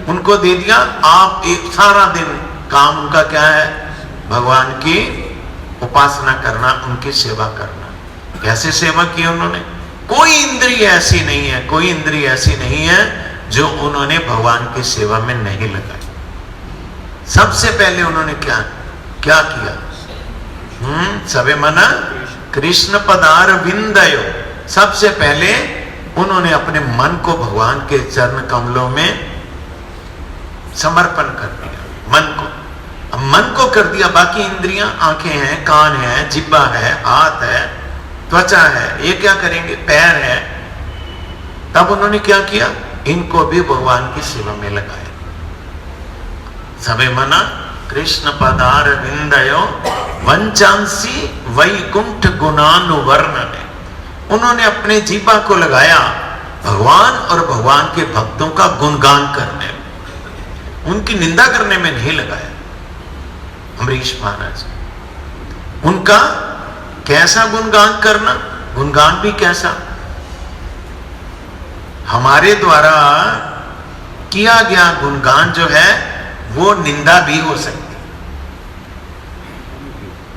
उनको दे दिया। आप एक सारा दिन काम उनका क्या है, भगवान की उपासना करना, उनकी सेवा करना। कैसे सेवा की उन्होंने? कोई इंद्रिय ऐसी नहीं है, कोई इंद्रिय ऐसी नहीं है जो उन्होंने भगवान की सेवा में नहीं लगाई। सबसे पहले उन्होंने क्या क्या किया? सबे मना कृष्ण पदार विंदयो। सबसे पहले उन्होंने अपने मन को भगवान के चरण कमलों में समर्पण कर दिया, मन को। अब मन को कर दिया, बाकी इंद्रियां, आंखें हैं, कान है, जिह्वा है, हाथ है, त्वचा है, ये क्या करेंगे, पैर है। तब उन्होंने क्या किया, इनको भी भगवान की सेवा में लगाया। सबे मना कृष्ण पदार विंदयो वंचांसी वैकुंठ गुणानुवर्णने। उन्होंने अपने जीवा को लगाया भगवान और भगवान के भक्तों का गुणगान करने में, उनकी निंदा करने में नहीं लगाया। अम्बरीश महाराज, उनका कैसा गुणगान करना, गुणगान भी कैसा, हमारे द्वारा किया गया गुणगान जो है वो निंदा भी हो सकती।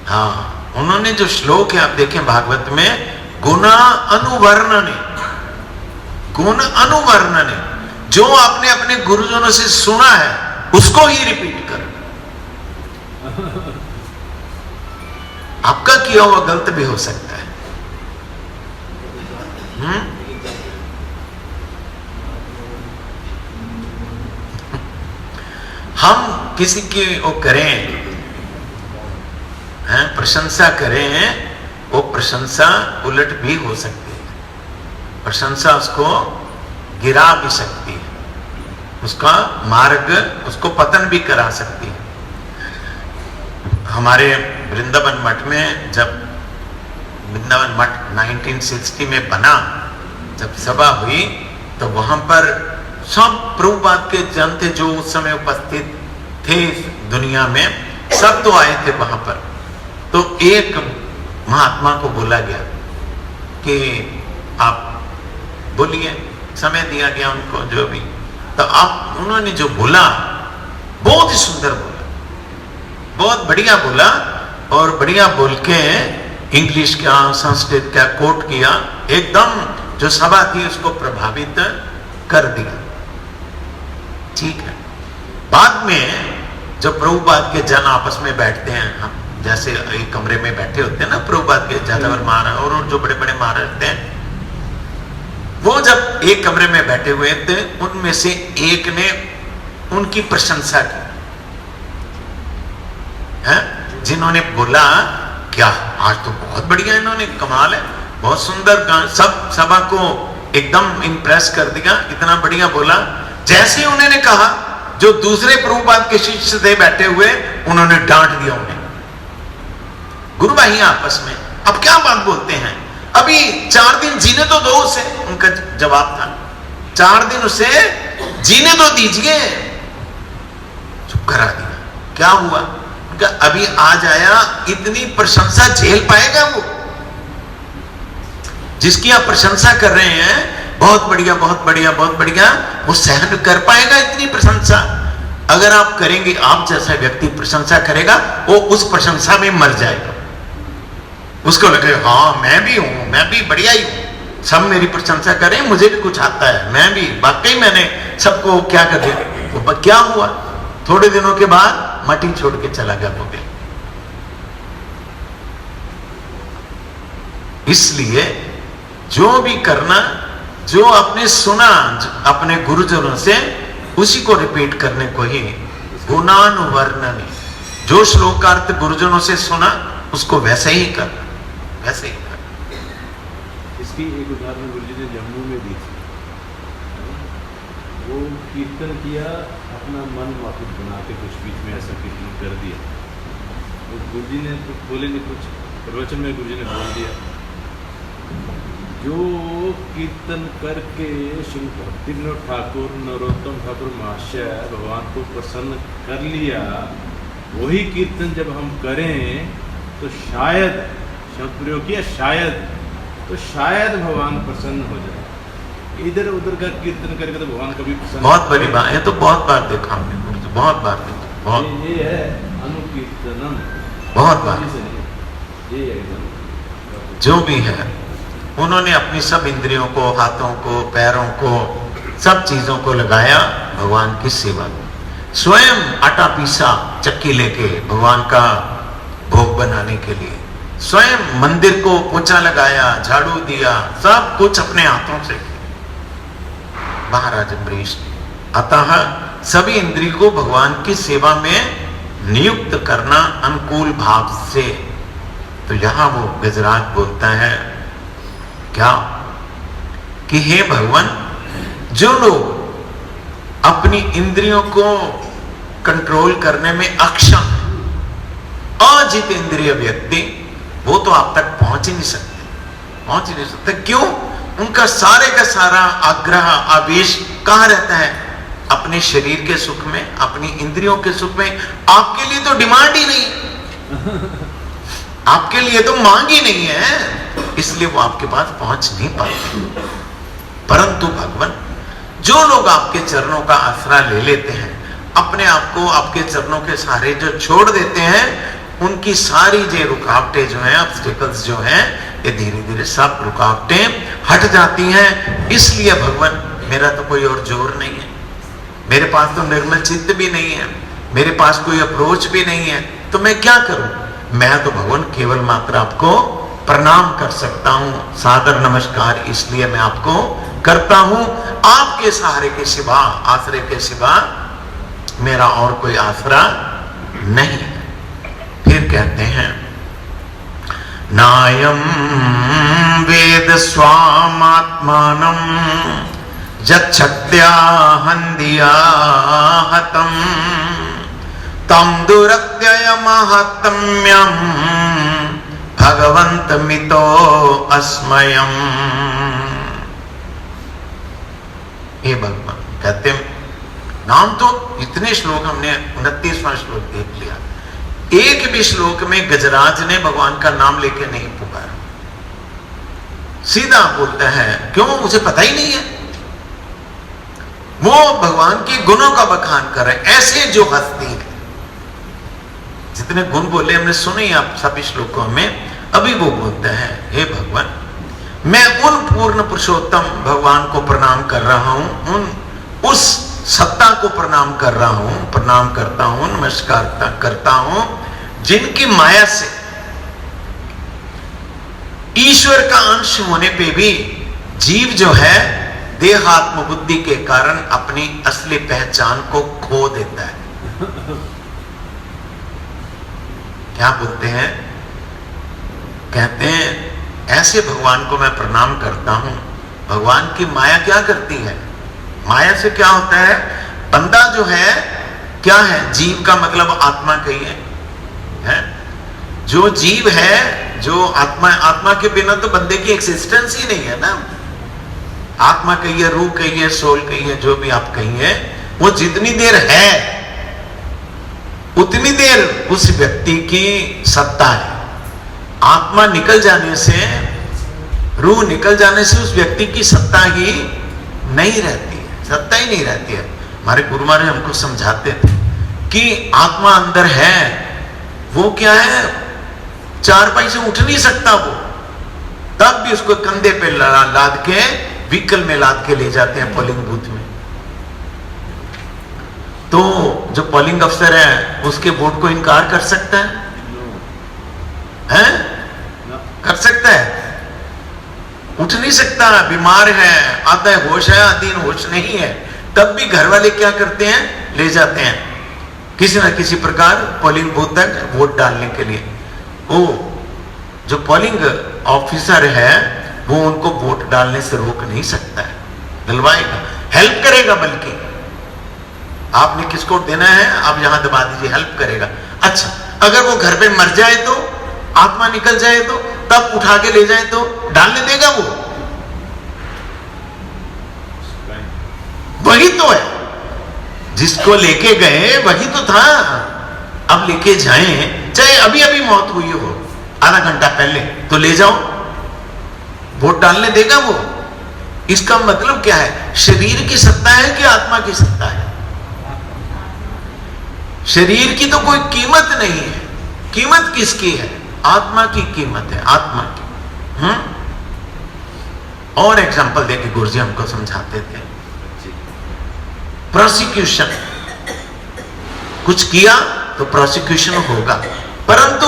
हाँ, उन्होंने जो श्लोक है आप देखें भागवत में, गुण अनुवर्णने, गुण अनुवर्णने, जो आपने अपने गुरुजनों से सुना है उसको ही रिपीट कर। आपका किया हुआ गलत भी हो सकता है। हम किसी की वो करें, प्रशंसा करें, वो प्रशंसा उलट भी हो सकती है, प्रशंसा उसको गिरा भी सकती है, उसका मार्ग उसको पतन भी करा सकती है। हमारे वृंदावन मठ में जब वृंदावन मठ 1960 में बना, जब सभा हुई तो वहां पर सब प्रभुपाद के जन थे जो उस समय उपस्थित थे दुनिया में, सब तो आए थे वहां पर। तो एक महात्मा को बोला गया कि आप बोलिए, समय दिया गया उनको जो भी, तो आप उन्होंने जो बोला बहुत ही सुंदर बोला, बहुत बढ़िया बोला, और बढ़िया बोल के इंग्लिश का संस्कृत का कोट किया, एकदम जो सभा थी उसको प्रभावित कर दिया। ठीक है, बाद में जब प्रभुपाद के जन आपस में बैठते हैं, हम जैसे एक कमरे में बैठे होते हैं ना प्रभुपाद के जादवर महाराज और जो बड़े बड़े महाराज होते हैं, वो जब एक कमरे में बैठे हुए थे, उनमें से एक ने उनकी प्रशंसा की, है जिन्होंने बोला क्या आज तो बहुत बढ़िया, इन्होंने कमाल है, बहुत सुंदर गान, सब सभा को एकदम इंप्रेस कर दिया, इतना बढ़िया बोला। जैसे ही उन्होंने कहा, जो दूसरे प्रभुपाद के शिष्य थे बैठे हुए, उन्होंने डांट दिया उन्हें, गुरु भाई आपस में अब क्या बात बोलते हैं, अभी 4 दिन जीने तो दो उसे, उनका जवाब था 4 दिन उसे जीने तो दीजिए, चुप करा दिया। क्या हुआ, उनका अभी आज आया, इतनी प्रशंसा झेल पाएगा वो, जिसकी आप प्रशंसा कर रहे हैं, बहुत बढ़िया बहुत बढ़िया बहुत बढ़िया, वो सहन कर पाएगा इतनी प्रशंसा? अगर आप करेंगे, आप जैसा व्यक्ति प्रशंसा करेगा, वो उस प्रशंसा में मर जाएगा, उसको लगेगा हाँ मैं भी हूं, मैं भी बढ़िया ही हूं, सब मेरी प्रशंसा करें, मुझे भी कुछ आता है, मैं भी वाकई मैंने सबको क्या कर दिया। तो क्या हुआ, थोड़े दिनों के बाद मटी छोड़ के चला गया वो भी। इसलिए जो भी करना, जो आपने सुना अपने गुरुजनों से, उसी को रिपीट करने को ही गुणानुवर्णन, जो श्लोकार्थ गुरुजनों से सुना उसको वैसे ही करना, वैसे ही करना। इसकी एक उदाहरण गुरुजी ने जम्मू में दी थी। वो कीर्तन किया, अपना मन वापिस बना के कुछ बीच में ऐसा कीर्तन कर दिया, तो गुरुजी ने बोले नहीं, कुछ प्रवचन में गुरुजी ने बोल दिया, जो कीर्तन करके श्री भक्ति विनोद ठाकुर, नरोत्तम ठाकुर महाशय भगवान को प्रसन्न कर लिया, वही कीर्तन जब हम करें तो शायद, शब्द प्रयोग किया शायद, तो शायद भगवान प्रसन्न हो जाए। इधर उधर का कीर्तन करके तो भगवान कभी प्रसन्न, बहुत बड़ी बात है, तो बहुत बार देखा हमने, बहुत बार देखा, बहुत ये है अनुकीर्तनम, बहुत बार। ये है जो भी है, उन्होंने अपनी सब इंद्रियों को, हाथों को, पैरों को, सब चीजों को लगाया भगवान की सेवा में। स्वयं आटा पीसा चक्की लेके भगवान का भोग बनाने के लिए, स्वयं मंदिर को पोछा लगाया, झाड़ू दिया, सब कुछ अपने हाथों से किया महाराज अम्बरीश। अतः सभी इंद्रिय को भगवान की सेवा में नियुक्त करना अनुकूल भाव से। तो यहां वो गजराज बोलता है क्या कि हे भगवान, जो लोग अपनी इंद्रियों को कंट्रोल करने में अक्षम, अजित इंद्रिय व्यक्ति, वो तो आप तक पहुंच ही नहीं सकते, पहुंच ही नहीं सकते। क्यों? उनका सारे का सारा आग्रह, आवेश कहां रहता है? अपने शरीर के सुख में, अपनी इंद्रियों के सुख में। आपके लिए तो डिमांड ही नहीं, आपके लिए तो मांग ही नहीं है, इसलिए वो आपके पास पहुंच नहीं पाते। परंतु भगवान, जो लोग आपके चरणों का आसरा ले लेते हैं, अपने आप को आपके चरणों के सहारे जो छोड़ देते हैं, उनकी सारी जो रुकावटें जो हैं, ऑब्स्टेकल्स जो हैं, ये धीरे धीरे सब रुकावटें हट जाती हैं। इसलिए भगवान, मेरा तो कोई और जोर नहीं है, मेरे पास तो निर्मल चित्त भी नहीं है, मेरे पास कोई अप्रोच भी नहीं है, तो मैं क्या करूं? मैं तो भगवान केवल मात्र आपको प्रणाम कर सकता हूं, सादर नमस्कार इसलिए मैं आपको करता हूं। आपके सहारे के सिवा, आश्रय के सिवा मेरा और कोई आसरा नहीं है। फिर कहते हैं नायम वेद स्वामात्मानं यच्छक्त्या हन्दिया हतं तं दुरत्यय महात्म्यं भगवन्तमितो अस्मयम्। हे भगवान, कहते हैं नाम तो इतने श्लोक हमने 29वां श्लोक देख लिया, एक भी श्लोक में गजराज ने भगवान का नाम लेके नहीं पुकारा, सीधा बोलता है क्यों, मुझे पता ही नहीं है। वो भगवान के गुणों का बखान कर रहे, ऐसे जो हस्ती है, जितने गुण बोले हमने सुने आप सभी श्लोकों में, अभी वो बोलते हैं हे भगवान, मैं उन पूर्ण पुरुषोत्तम भगवान को प्रणाम कर रहा हूं, उस सत्ता को प्रणाम कर रहा हूं, प्रणाम करता हूं, नमस्कार करता हूं, जिनकी माया से ईश्वर का अंश होने पे भी जीव जो है देहात्म बुद्धि के कारण अपनी असली पहचान को खो देता है। क्या बोलते हैं, कहते हैं ऐसे भगवान को मैं प्रणाम करता हूं। भगवान की माया क्या करती है, माया से क्या होता है, बंदा जो है क्या है, जीव का मतलब आत्मा कही है? जो जीव है, जो आत्मा, आत्मा के बिना तो बंदे की एक्सिस्टेंस ही नहीं है ना। आत्मा कहिए, रूह कहिए, सोल कहिए, जो भी आप कहिए, वो जितनी देर है उतनी देर उस व्यक्ति की सत्ता है। आत्मा निकल जाने से, रूह निकल जाने से उस व्यक्ति की सत्ता ही नहीं रहती है, सत्ता ही नहीं रहती है। हमारे गुरु महाराज हमको समझाते थे कि आत्मा अंदर है, वो क्या है, चारपाई से उठ नहीं सकता वो, तब भी उसको कंधे पे लाद के व्हीकल में लाद के ले जाते हैं पोलिंग बूथ में। तो जो पोलिंग अफसर है उसके वोट को इनकार कर सकता है? कर सकता है? उठ नहीं सकता, बीमार है, आधा होश है, आधी होश नहीं है, तब भी घर वाले क्या करते हैं, ले जाते हैं किसी ना किसी प्रकार पोलिंग बूथ तक वोट डालने के लिए। वो जो पोलिंग ऑफिसर है वो उनको वोट डालने से रोक नहीं सकता है, दिलवाएगा, हेल्प करेगा, बल्कि आपने किसको देना है आप यहां दबा दीजिए, हेल्प करेगा। अच्छा, अगर वो घर पे मर जाए तो, आत्मा निकल जाए तो, तब उठा के ले जाए तो डालने देगा वो? वही तो है, जिसको लेके गए वही तो था, अब लेके जाएं, चाहे अभी अभी मौत हुई हो, आधा घंटा पहले, तो ले जाओ, वोट डालने देगा वो? इसका मतलब क्या है, शरीर की सत्ता है कि आत्मा की सत्ता है? शरीर की तो कोई कीमत नहीं है, कीमत किसकी है, आत्मा की कीमत है, आत्मा की। और एग्जांपल देके गुरुजी हमको समझाते थे, प्रोसिक्यूशन, कुछ किया तो प्रोसिक्यूशन होगा, परंतु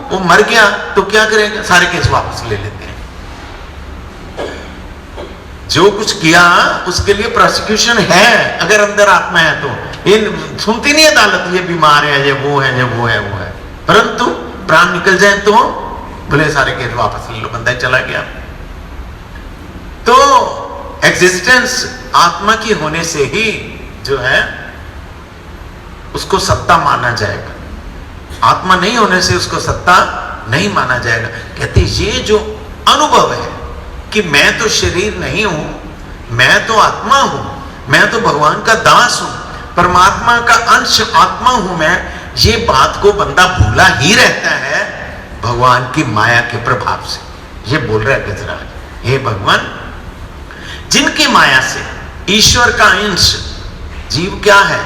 वो मर गया तो क्या करेंगे, सारे केस वापस ले लेते हैं। जो कुछ किया उसके लिए प्रोसिक्यूशन है, अगर अंदर आत्मा है तो। ये सुनती नहीं अदालत, ये बीमार है, ये वो है, ये वो है, वो है, परंतु प्राण निकल जाए तो बोले सारे केस वापस ले लो, बंदा चला गया। तो एग्जिस्टेंस आत्मा की होने से ही जो है उसको सत्ता माना जाएगा, आत्मा नहीं होने से उसको सत्ता नहीं माना जाएगा। कहते ये जो अनुभव है कि मैं तो शरीर नहीं हूं, मैं तो आत्मा हूं, मैं तो भगवान का दास हूं, परमात्मा का अंश आत्मा हूं मैं, ये बात को बंदा भूला ही रहता है भगवान की माया के प्रभाव से। ये बोल रहा है गजराज, हे भगवान, जिनकी माया से ईश्वर का अंश, जीव क्या है,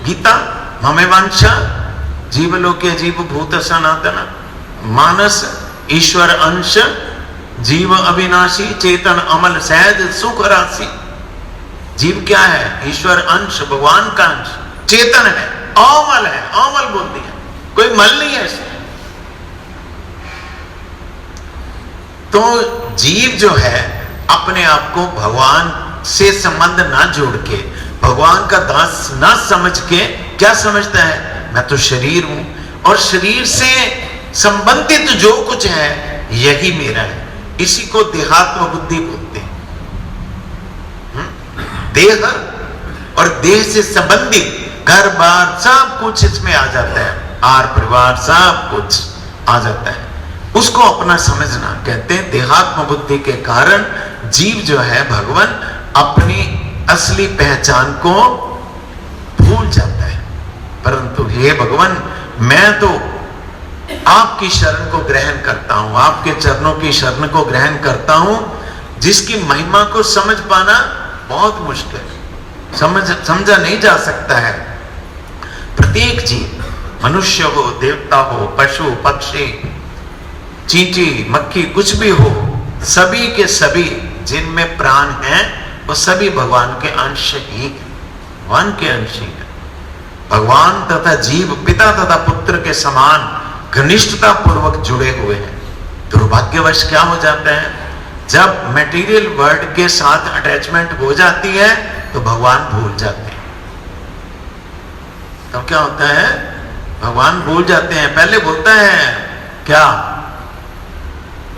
गीता ममेवांशा जीवलोके जीव भूत सनातन, मानस ईश्वर अंश, जीव अविनाशी, चेतन अमल सहज सुख राशि। जीव क्या है, ईश्वर अंश, भगवान का अंश, चेतन है, अमल है, अमल बोल दिया, कोई मल नहीं है इसमें। तो जीव जो है अपने आप को भगवान से संबंध ना जोड़ के, भगवान का दास ना समझ के क्या समझता है, मैं तो शरीर हूं और शरीर से संबंधित जो कुछ है यही मेरा है। इसी को देहात्म बुद्धि बोलते हैं। देह और देह से संबंधित घर बार सब कुछ इसमें आ जाता है, आर परिवार सब कुछ आ जाता है, उसको अपना समझना कहते हैं। देहात्म बुद्धि के कारण जीव जो है भगवान अपनी असली पहचान को भूल जाता है। परंतु हे भगवान, मैं तो आपकी शरण को ग्रहण करता हूं, आपके चरणों की शरण को ग्रहण करता हूं, जिसकी महिमा को समझ पाना बहुत मुश्किल है, समझा नहीं जा सकता है। प्रत्येक जीव, मनुष्य हो, देवता हो, पशु पक्षी, चींटी मक्खी, कुछ भी हो, सभी के सभी जिनमें प्राण हैं वो सभी भगवान के अंश ही है, भगवान के अंश ही है। भगवान तथा जीव पिता तथा पुत्र के समान घनिष्ठता पूर्वक जुड़े हुए हैं। दुर्भाग्यवश क्या हो जाता है, जब मटेरियल वर्ल्ड के साथ अटैचमेंट हो जाती है तो भगवान भूल जाते हैं। तब क्या होता है, भगवान भूल जाते हैं। पहले बोलता है क्या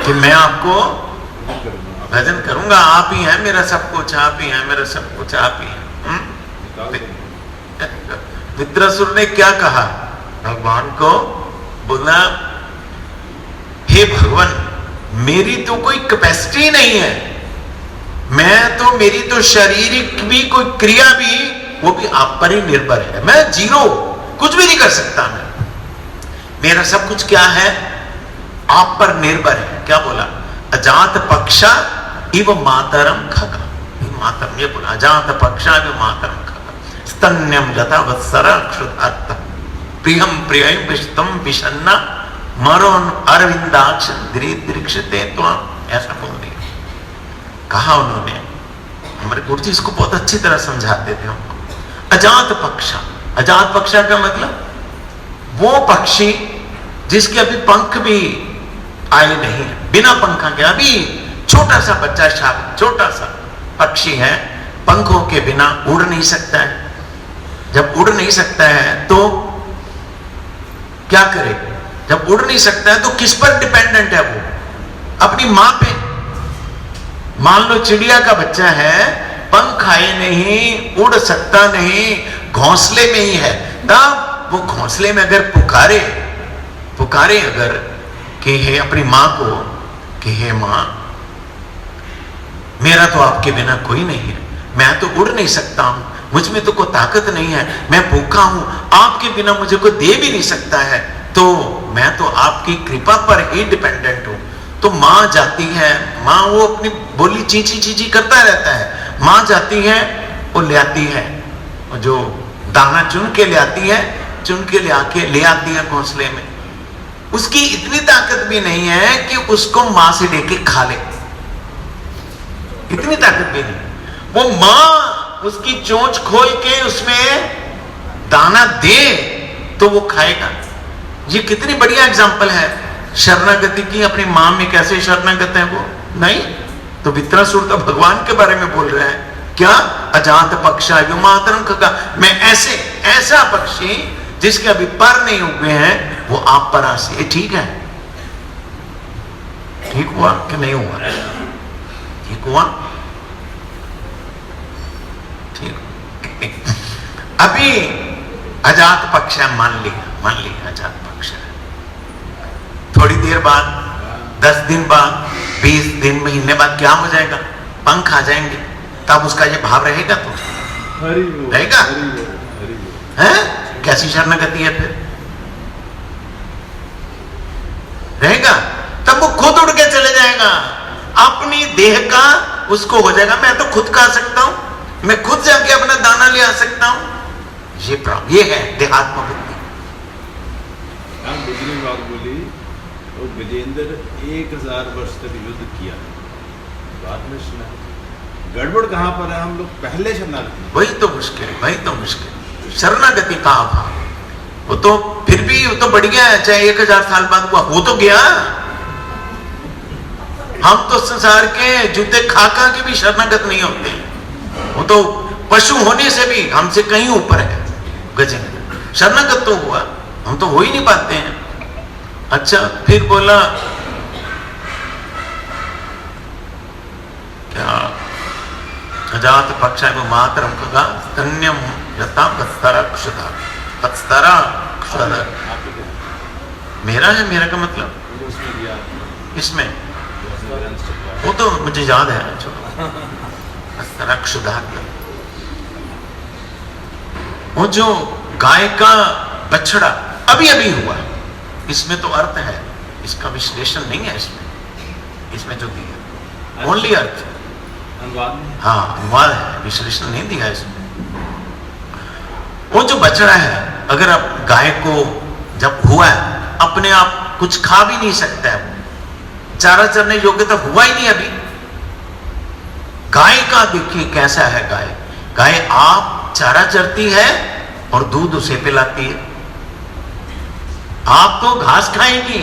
कि मैं आपको भजन करूंगा, आप ही हैं मेरा सब कुछ, आप ही हैं मेरा सब कुछ, आप ही हैं। वित्रासुर ने क्या कहा भगवान को, बोला हे भगवान, मेरी तो कोई कैपेसिटी नहीं है, मैं तो, मेरी तो शारीरिक भी कोई क्रिया भी वो भी आप पर ही निर्भर है, मैं जीरो, कुछ भी नहीं कर सकता मैं, मेरा सब कुछ क्या है आप पर निर्भर है। क्या बोला, अजात पक्षा इव मातरम खगा, मातरम ये बोला, अजात पक्षा इव मातरम खगा, स्तन्यम लता वत्सरा क्षुधार्थ प्रियम प्रियम विष्टम विषन्ना मरोन अरविंदाक्ष दृक्षते, तो ऐसा बोल दिया, कहा उन्होंने। हमारे गुरु जी इसको बहुत अच्छी तरह समझाते थे हमको। अजात पक्षा, अजात पक्षा का मतलब वो पक्षी जिसके अभी पंख भी आए नहीं, बिना पंखा के, अभी छोटा सा बच्चा, छोटा सा पक्षी है, पंखों के बिना उड़ नहीं सकता है। जब उड़ नहीं सकता है तो क्या करे, जब उड़ नहीं सकता है तो किस पर डिपेंडेंट है वो, अपनी मां पे। मान लो चिड़िया का बच्चा है, पंख आए नहीं, उड़ सकता नहीं, घोंसले में ही है, तब वो घोंसले में अगर पुकारे अगर कि हे अपनी मां को कि हे मां, मेरा तो आपके बिना कोई नहीं है, मैं तो उड़ नहीं सकता हूं, मुझ में तो कोई ताकत नहीं है, मैं भूखा हूं, आपके बिना मुझे कोई दे भी नहीं सकता है, तो मैं तो आपकी कृपा पर ही डिपेंडेंट हूं। तो मां जाती है, मां वो अपनी बोली चींची चींची करता रहता है, मां जाती है, वो ले आती है, जो दाना चुन के ले आती है, चुन के ले आती है घोंसले में। उसकी इतनी ताकत भी नहीं है कि उसको मां से लेके खा ले, इतनी ताकत भी नहीं। वो मां उसकी चोंच खोल के उसमें दाना दे तो वो खाएगा। ये कितनी बढ़िया एग्जाम्पल है शरणागति की, अपनी मां में कैसे शरणागत है वो। नहीं तो वित्रासुर तो भगवान के बारे में बोल रहा है, क्या अजात पक्षा यो मातरम खगा, मैं ऐसा पक्षी जिसके अभी पर नहीं उगे हैं, वो आप पर आसे। ये ठीक है, ठीक हुआ कि नहीं हुआ, ठीक हुआ, ठीक। अभी अजात पक्ष है, मान लिया अजात पक्ष है, थोड़ी देर बाद, 10 दिन बाद, 20 दिन, महीने बाद क्या हो जाएगा, पंख आ जाएंगे, तब उसका ये भाव रहेगा, तो रहेगा है। कैसी शरणागति है फिर, रहेगा, तब वो खुद उड़ के चले जाएगा, अपनी देह का उसको हो जाएगा, मैं तो खुद खा सकता हूं, मैं खुद जाके अपना दाना ले आ सकता हूं। ये है देहात्म बुद्धि। दूसरी बात बोली, और विजेंद्र 1000 वर्ष तक युद्ध किया, बाद में सुना गड़बड़ कहां पर है, हम लोग पहले शरणागति, वही तो मुश्किल, शरणागति कहां था, वो तो फिर भी वो तो बढ़ गया है, चाहे 1000 साल बाद हुआ, हो तो गया। हम तो संसार के जूते खा के भी शरणागत नहीं होते, वो तो पशु होने से भी हमसे कहीं ऊपर है गजेंद्र। शरणागत तो हुआ, हम तो हो ही नहीं पाते हैं। अच्छा, फिर बोला क्या, अजात पक्षा मातरम खगा स्तन्यम यथा पत्तरा क्षुधा, पत्तरा क्षुधा मेरा है, मेरा का मतलब इसमें वो तो मुझे याद है। पत्तरा क्षुधा, वो जो गाय का बछड़ा अभी अभी हुआ, इसमें तो अर्थ है, इसका विश्लेषण नहीं है इसमें जो दिया ओनली अर्थ, हाँ अनुवाद है, विश्लेषण नहीं दिया इसमें। वो जो बछड़ा है, अगर आप गाय को जब हुआ है, अपने आप कुछ खा भी नहीं सकता है, चारा चरने योग्य तो हुआ ही नहीं अभी। गाय का देखिए कैसा है, गाय आप चारा चरती है और दूध उसे पिलाती है। आप तो घास खाएगी,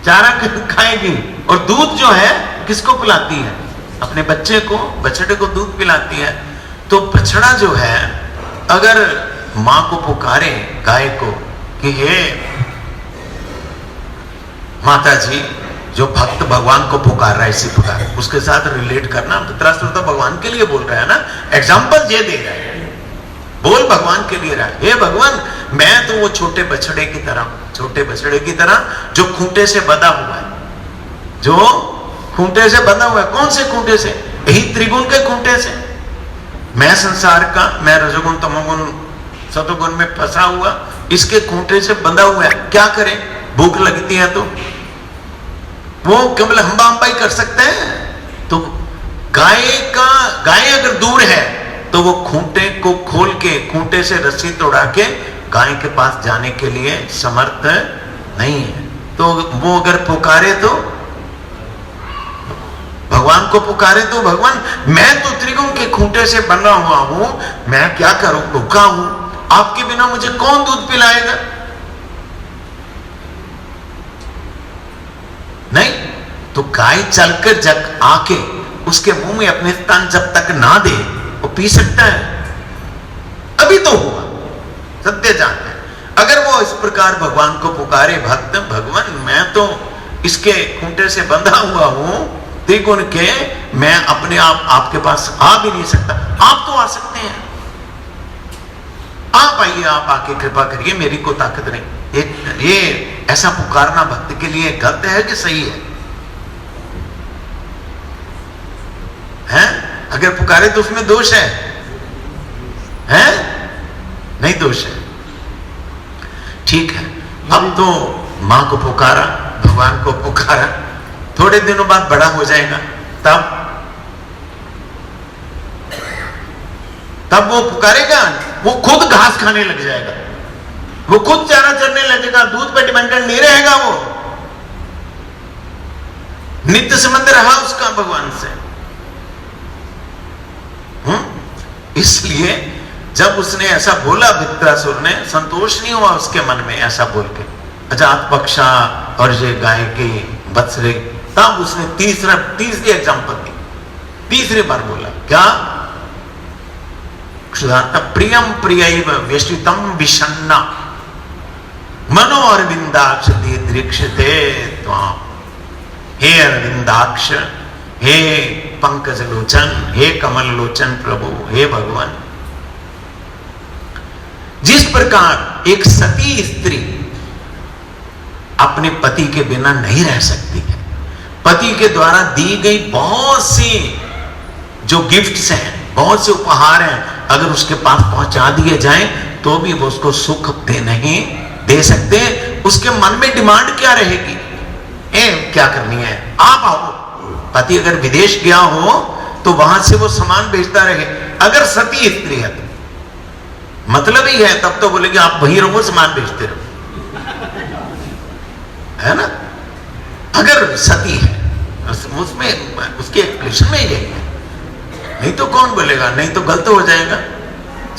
चारा खाएगी, और दूध जो है किसको पिलाती है? अपने बच्चे को, बछड़े को दूध पिलाती है। तो बछड़ा जो है अगर मां को पुकारे गाय को कि हे माता जी, जो भक्त भगवान को पुकार रहा है इसी प्रकार, उसके साथ रिलेट करना। धृतराष्ट्र तो भगवान के लिए बोल रहा है ना, एग्जाम्पल ये दे रहा है, बोल भगवान के लिए रहा है। हे भगवान, मैं तो वो छोटे बछड़े की तरह जो खूंटे से बंधा हुआ है, जो खूंटे से बंधा हुआ है। कौन से खूंटे से? यही त्रिगुण के खूंटे से। मैं संसार का, मैं रजोगुण तमोगुण सतोगुण में फंसा हुआ, इसके खूंटे से बंधा हुआ है। क्या करें? भूख लगती है तो वो केवल हम्बा हम्बा ही कर सकते हैं। तो गाय अगर दूर है तो वो खूंटे को खोल के, खूंटे से रस्सी तोड़ा के गाय के पास जाने के लिए समर्थ नहीं है। तो वो अगर पुकारे तो, भगवान को पुकारे तो, भगवान मैं तो त्रिगुण के खूंटे से बना हुआ हूं, मैं क्या करूं, भूखा हूं, आपके बिना मुझे कौन दूध पिलाएगा? नहीं तो गाय चलकर जब आके उसके मुंह में अपने स्तन जब तक ना दे, वो पी सकता है। अभी तो हुआ, सत्य जानता है। अगर वो इस प्रकार भगवान को पुकारे, भक्त भगवान मैं तो इसके खूंटे से बंधा हुआ हूं त्रिगुण के, मैं अपने आप आपके पास आ भी नहीं सकता, आप तो आ सकते हैं, आप आइए, आप आके कृपा करिए, मेरी को ताकत नहीं। ये ऐसा पुकारना भक्त के लिए गलत है कि सही है? हैं? अगर पुकारे तो उसमें दोष है? नहीं दोष है। ठीक है, अब तो मां को पुकारा, भगवान को पुकारा, थोड़े दिनों बाद बड़ा हो जाएगा, तब वो पुकारेगा, वो खुद घास खाने लग जाएगा, वो खुद चारा चरने लगेगा, दूध पे डिपेंडेंट नहीं रहेगा। वो नित्य संबंध रहा उसका भगवान से। इसलिए जब उसने ऐसा बोला, वृत्रासुर ने, संतोष नहीं हुआ उसके मन में ऐसा बोल के, अजात पक्षा और ये गाय के बछड़े, तब उसने तीसरी एग्जांपल दी, तीसरी बार बोला क्या? क्षुधार्थ प्रियम प्रियैव व्यश्वितम विषन्ना मनो अरविंदाक्ष दीदृक्षते त्वाम। हे अरविंदाक्ष, हे पंकज लोचन, हे कमल लोचन प्रभु, हे भगवान, जिस प्रकार एक सती स्त्री अपने पति के बिना नहीं रह सकती है, पति के द्वारा दी गई बहुत सी जो गिफ्ट्स हैं, बहुत से उपहार हैं, अगर उसके पास पहुंचा दिए जाएं तो भी वो उसको सुख नहीं दे सकते। उसके मन में डिमांड क्या रहेगी? क्या करनी है, आप आओ। पति अगर विदेश गया हो तो वहां से वो सामान भेजता रहे। अगर सती स्त्री है तो मतलब ही है, तब तो बोलेगी आप वहीं रहो, सामान भेजते रहो, है ना? अगर सती है उसमें, उसके एक्सप्लेनेशन में यही है, नहीं तो कौन बोलेगा, नहीं तो गलत हो जाएगा।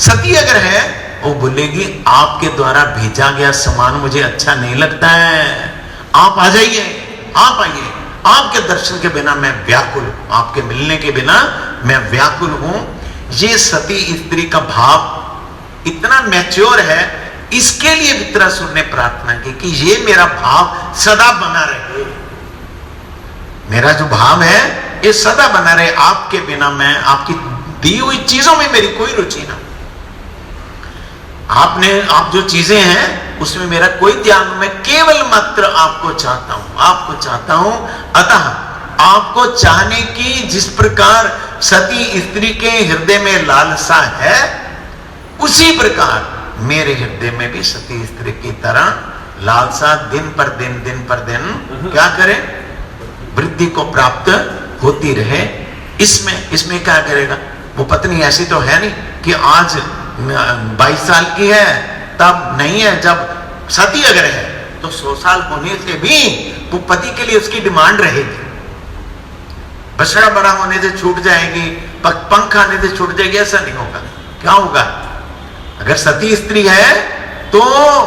सती अगर है वो बोलेगी आपके द्वारा भेजा गया सामान मुझे अच्छा नहीं लगता है, आप आ जाइए, आप आइए, आपके दर्शन के बिना मैं व्याकुल, आपके मिलने के बिना मैं व्याकुल हूं। ये सती स्त्री का भाव इतना मैच्योर है, इसके लिए वित्रासुर ने प्रार्थना की कि ये मेरा भाव सदा बना रहे, मेरा जो भाव है ये सदा बना रहे, आपके बिना मैं, आपकी दी हुई चीजों में मेरी कोई रुचि ना, आप जो चीजें हैं उसमें मेरा कोई ध्यान, मैं केवल मात्र आपको चाहता हूं। अतः आपको चाहने की जिस प्रकार सती स्त्री के हृदय में लालसा है, उसी प्रकार मेरे हृदय में भी सती स्त्री की तरह लालसा दिन पर दिन क्या करे, वृद्धि को प्राप्त होती रहे। इसमें क्या करेगा, वो पत्नी ऐसी तो है नहीं कि आज 22 साल की है तब नहीं है, जब सती अगर है तो 100 साल होने से भी वो पति के लिए उसकी डिमांड रहेगी। बछड़ा बड़ा होने से छूट जाएगी, पंख आने से छूट जाएगी, ऐसा नहीं होगा। क्या होगा, अगर सती स्त्री है तो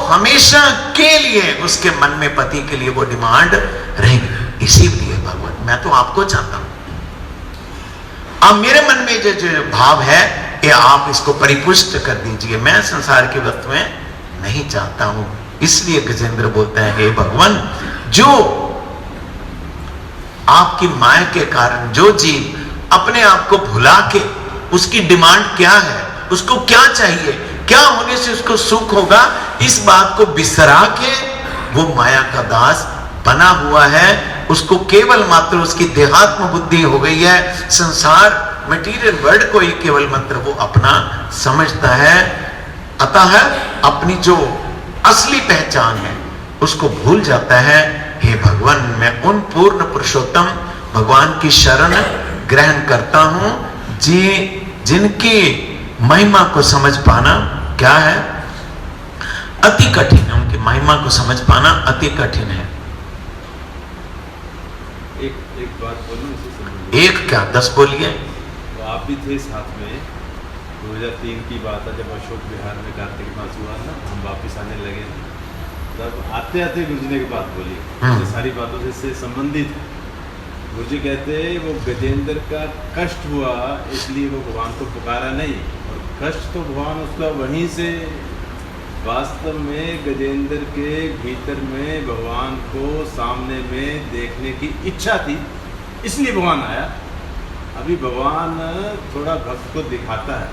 हमेशा के लिए उसके मन में पति के लिए वो डिमांड रहेगी। इसीलिए भगवान मैं तो आपको चाहता हूं, अब मेरे मन में जो भाव है ये आप इसको परिपुष्ट कर दीजिए, मैं संसार की वस्तुएं नहीं चाहता हूं। इसलिए गजेंद्र बोलते हैं, हे भगवान, जो आपकी माया के कारण जो जीव अपने आप को भुला के, उसकी डिमांड क्या है, उसको क्या चाहिए, क्या होने से उसको सुख होगा, इस बात को बिसरा के वो माया का दास बना हुआ है। उसको केवल मात्र उसकी देहात्म बुद्धि हो गई है, संसार मटेरियल वर्ल्ड को ही केवल मात्र वो अपना समझता है। अतः अपनी जो असली पहचान है उसको भूल जाता है। हे भगवान, मैं उन पूर्ण पुरुषोत्तम भगवान की शरण ग्रहण करता हूं जिनकी महिमा को समझ पाना क्या है, अति कठिन है। उनकी महिमा को समझ पाना अति कठिन है। एक बात बोलूं इससे संबंधित? एक क्या 10 बोलिए। तो आप भी थे साथ में, 2003 की बात है जब अशोक विहार में कार्तिक मास हुआ ना, हम वापस आने लगे, तब आते आते गुरु जी ने एक बात बोली, सारी बातों से इससे संबंधित है। गुरु जी कहते वो गजेंद्र का कष्ट हुआ इसलिए वो भगवान को पुकारा नहीं, और कष्ट तो भगवान उसका वहीं से, वास्तव में गजेंद्र के भीतर में भगवान को सामने में देखने की इच्छा थी, इसलिए भगवान आया। अभी भगवान थोड़ा भक्त को दिखाता है,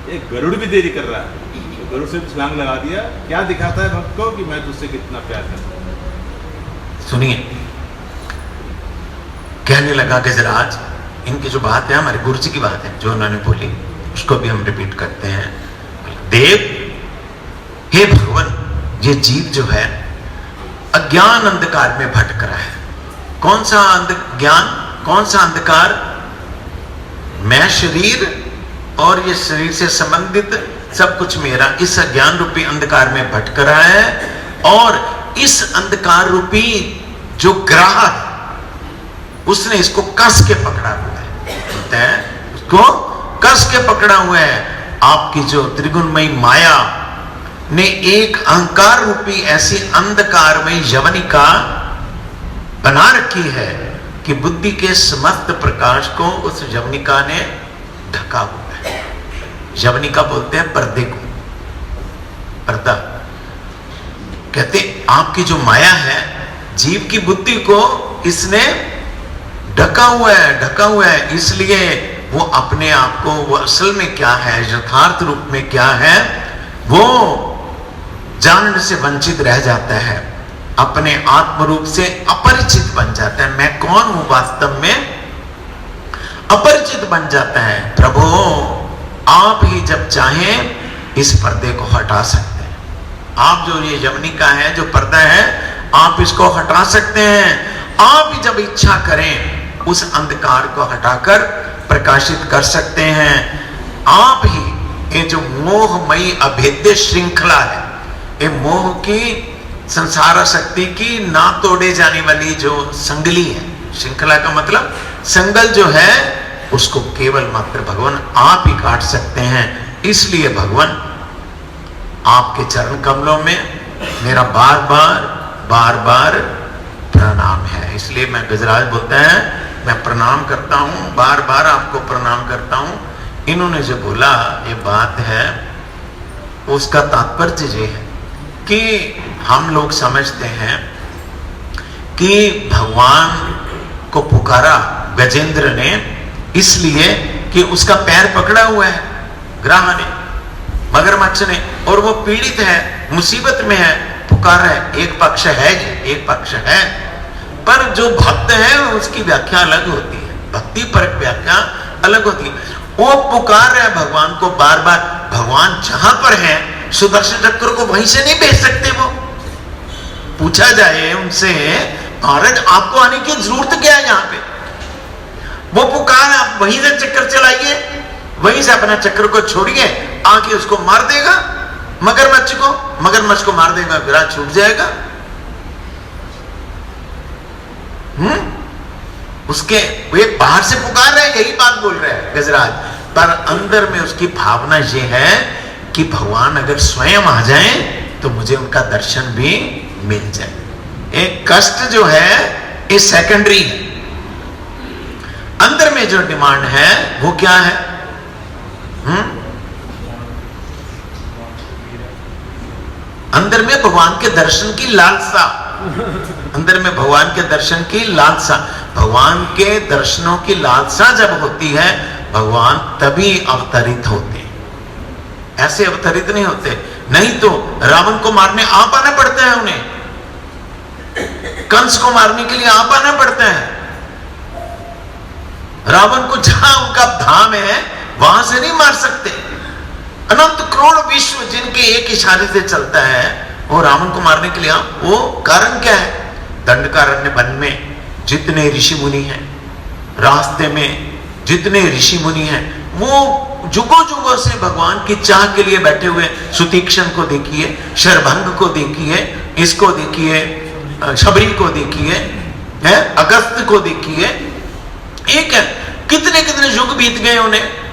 एक गरुड़ भी देरी कर रहा है, तो गरुड़ से छलांग लगा दिया, क्या दिखाता है भक्त को कि मैं तुझसे कितना प्यार करता हूं। सुनिए, कहने लगा गजराज, इनकी जो बात है हमारे गुरु जी की बात है जो उन्होंने बोली, उसको भी हम रिपीट करते हैं। देव, हे भगवान, ये जीव जो है अज्ञान अंधकार में भटक रहा है। कौन सा ज्ञान, कौन सा अंधकार? मैं शरीर और ये शरीर से संबंधित सब कुछ मेरा, इस अज्ञान रूपी अंधकार में भटक रहा है। और इस अंधकार रूपी जो ग्राह है उसने इसको कस के पकड़ा हुआ है, उसको कस के पकड़ा हुआ है। आपकी जो त्रिगुणमयी माया ने एक अहंकार रूपी ऐसी अंधकारमय यवनिका बना रखी है कि बुद्धि के समस्त प्रकाश को उस यवनिका ने ढका हुआ है। यवनिका बोलते हैं पर्दे को, पर्दा। कहते आपकी जो माया है, जीव की बुद्धि को इसने ढका हुआ है, इसलिए वो अपने आप को, वो असल में क्या है, यथार्थ रूप में क्या है, वो जानने से वंचित रह जाता है, अपने आत्म रूप से अपरिचित बन जाता है। मैं कौन हूं वास्तव में अपरिचित बन जाता है। प्रभु, आप ही जब चाहें इस पर्दे को हटा सकते हैं। आप जो ये यवनिका है, जो पर्दा है, आप इसको हटा सकते हैं। आप ही जब इच्छा करें उस अंधकार को हटाकर प्रकाशित कर सकते हैं। आप ही ये जो मोहमयी अभेद्य श्रृंखला है, ये मोह की, संसार शक्ति की ना तोड़े जाने वाली जो संगली है, श्रृंखला का मतलब संगल जो है, उसको केवल मात्र भगवान आप ही काट सकते हैं। इसलिए भगवान, आपके चरण कमलों में मेरा बार बार प्रणाम है। इसलिए मैं गजराज बोलते हैं, मैं प्रणाम करता हूं, बार बार आपको प्रणाम करता हूं। इन्होंने जो बोला ये बात है, उसका तात्पर्य ये है कि हम लोग समझते हैं कि भगवान को पुकारा गजेंद्र ने इसलिए कि उसका पैर पकड़ा हुआ है ग्राह ने, मगरमच्छ ने, और वो पीड़ित है, मुसीबत में है, पुकार है। एक पक्ष है, एक पक्ष है, पर जो भक्त है उसकी व्याख्या अलग होती है, भक्ति परक व्याख्या अलग होती है। वो पुकार रहे भगवान को बार बार, भगवान जहां पर है सुदर्शन चक्र को वहीं से नहीं भेज सकते। वो पूछा जाए उनसे, महाराज आपको आने की जरूरत क्या है यहाँ पे? वो पुकार, आप वहीं से चक्कर चलाइए, वहीं से अपना चक्र को छोड़िए, आके उसको मार देगा, मगरमच्छ को मार देगा, विराट छूट जाएगा। उसके वे बाहर से पुकार रहे, यही बात बोल रहे हैं गजराज, पर अंदर में उसकी भावना ये है कि भगवान अगर स्वयं आ जाए तो मुझे उनका दर्शन भी मिल जाए। एक कष्ट जो है ये सेकेंडरी है, अंदर में जो डिमांड है वो क्या है? अंदर में भगवान के दर्शन की लालसा, अंदर में भगवान के दर्शन की लालसा, भगवान के दर्शनों की लालसा जब होती है भगवान तभी अवतरित होते हैं, ऐसे अवतरित नहीं होते। नहीं तो रावण को मारने आप आना पड़ता है, उन्हें कंस को मारने के लिए आप आना पड़ता है। रावण को जहां उनका धाम है वहां से नहीं मार सकते। अनंत करोड़ विश्व जिनके एक इशारे से चलता है, वो रावण को मारने के लिए वो कारण क्या है? दंडकारण्य वन में जितने ऋषि मुनि हैं, रास्ते में जितने ऋषि मुनि हैं, वो जुगों जुगों से भगवान की चाह के लिए बैठे हुए। सुतीक्षण को देखिए, शरभंग को देखिए, इसको देखिए, शबरी को देखिए, अगस्त को देखिए, एक है, कितने कितने युग बीत गए उन्हें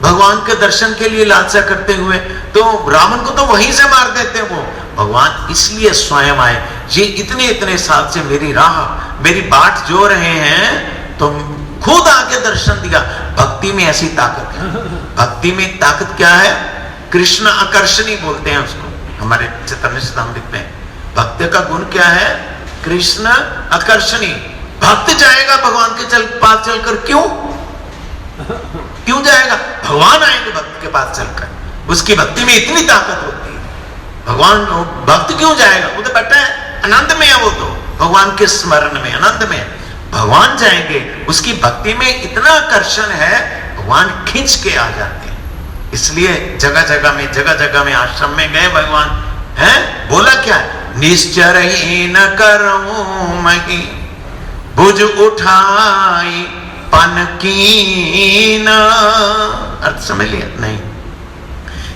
भगवान के दर्शन के लिए लालसा करते हुए। तो रावण को तो वहीं से मार देते हैं। वो भगवान इसलिए स्वयं आए, ये इतने इतने साल से मेरी राह, मेरी बाट जो रहे हैं, तो खुद आके दर्शन दिया। भक्ति में ऐसी ताकत है। भक्ति में ताकत क्या है? कृष्ण आकर्षणी बोलते हैं उसको, हमारे चैतन्य चरितामृत में। भक्त का गुण क्या है? कृष्ण आकर्षणी। भक्त जाएगा भगवान के पास चलकर, क्यों जाएगा? भगवान आएंगे भक्त के पास चलकर, उसकी भक्ति में इतनी ताकत होती है। भगवान भक्त क्यों जाएगा? वो तो बैठा है आनंद में है, वो तो भगवान के स्मरण में आनंद में है। भगवान जाएंगे, उसकी भक्ति में इतना आकर्षण है, भगवान खींच के आ जाते हैं। इसलिए जगह जगह में आश्रम में गए भगवान, हैं? बोला क्या? निश्चर ही न करूं मही, भुज उठाई पन कीन। अर्थ समझ लिया? नहीं।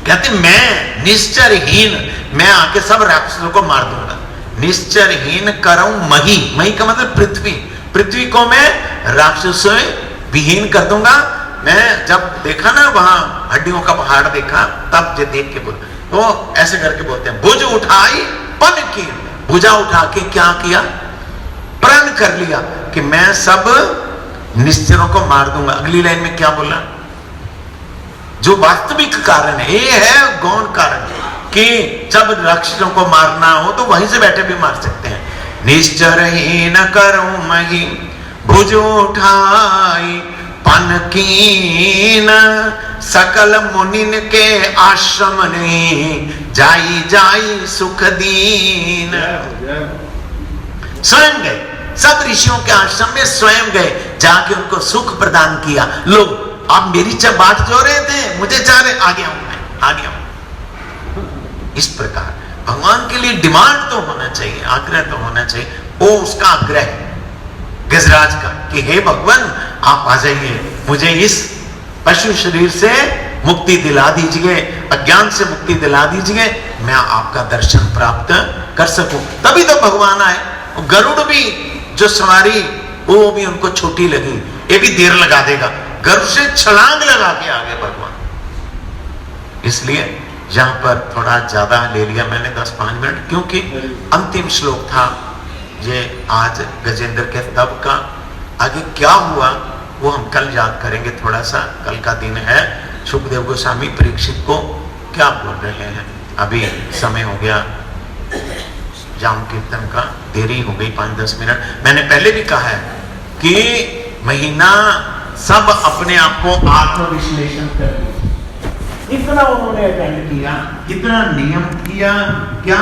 कहते मैं निश्चरहीन, मैं आके सब राक्षसों को मार दूंगा। निश्चरहीन करूं मही, मही का मतलब पृथ्वी, पृथ्वी को मैं राक्षसों विहीन कर दूंगा। मैं जब देखा ना वहां हड्डियों का पहाड़ देखा, तब जो देख के बोला, वो ऐसे करके बोलते हैं, भुज उठाई पन कीन। भुजा उठा के क्या किया? प्रण कर लिया कि मैं सब निश्चरों को मार दूंगा। अगली लाइन में क्या बोला? जो वास्तविक कारण है, ये है गौण कारण, कि जब राक्षसों को मारना हो तो वहीं से बैठे भी मार सकते हैं। निश्चरहीन करूं मही, भुज उठाई पन कीन। सकल मुनिन के आश्रम नहीं, जाई जाई सुख दीन। स्वयं गए, सब ऋषियों के आश्रम में स्वयं गए, जाके उनको सुख प्रदान किया। लो आप मेरी बाट जो रहे थे, मुझे चाह रहे, आ गया हूं मैं, आ गया हूं। इस प्रकार भगवान के लिए डिमांड तो होना चाहिए, आग्रह तो होना चाहिए। वो उसका आग्रह है गजराज का कि हे भगवान आप आ जाइए, मुझे इस पशु शरीर से मुक्ति दिला दीजिए, अज्ञान से मुक्ति दिला दीजिए, मैं आपका दर्शन प्राप्त कर सकूं। तभी तो भगवान आए। गरुड़ भी जो सवारी, वो भी उनको छोटी लगी, ये भी देर लगा देगा, गरुड़ से छलांग लगा के आ गए भगवान। इसलिए यहां पर थोड़ा ज्यादा ले लिया मैंने, 10-5 मिनट, क्योंकि अंतिम श्लोक था ये आज गजेंद्र के तप का। आगे क्या हुआ वो हम कल याद करेंगे, थोड़ा सा कल का दिन है, सुखदेव गोस्वामी परीक्षित को क्या बोल रहे हैं। अभी समय हो गया जाम कीर्तन का, देरी हो गई 5-10 मिनट। मैंने पहले भी कहा है कि महीना सब अपने आप को आत्मविश्लेषण कर लिया, इतना उन्होंने अटेंड किया, इतना नियम किया, क्या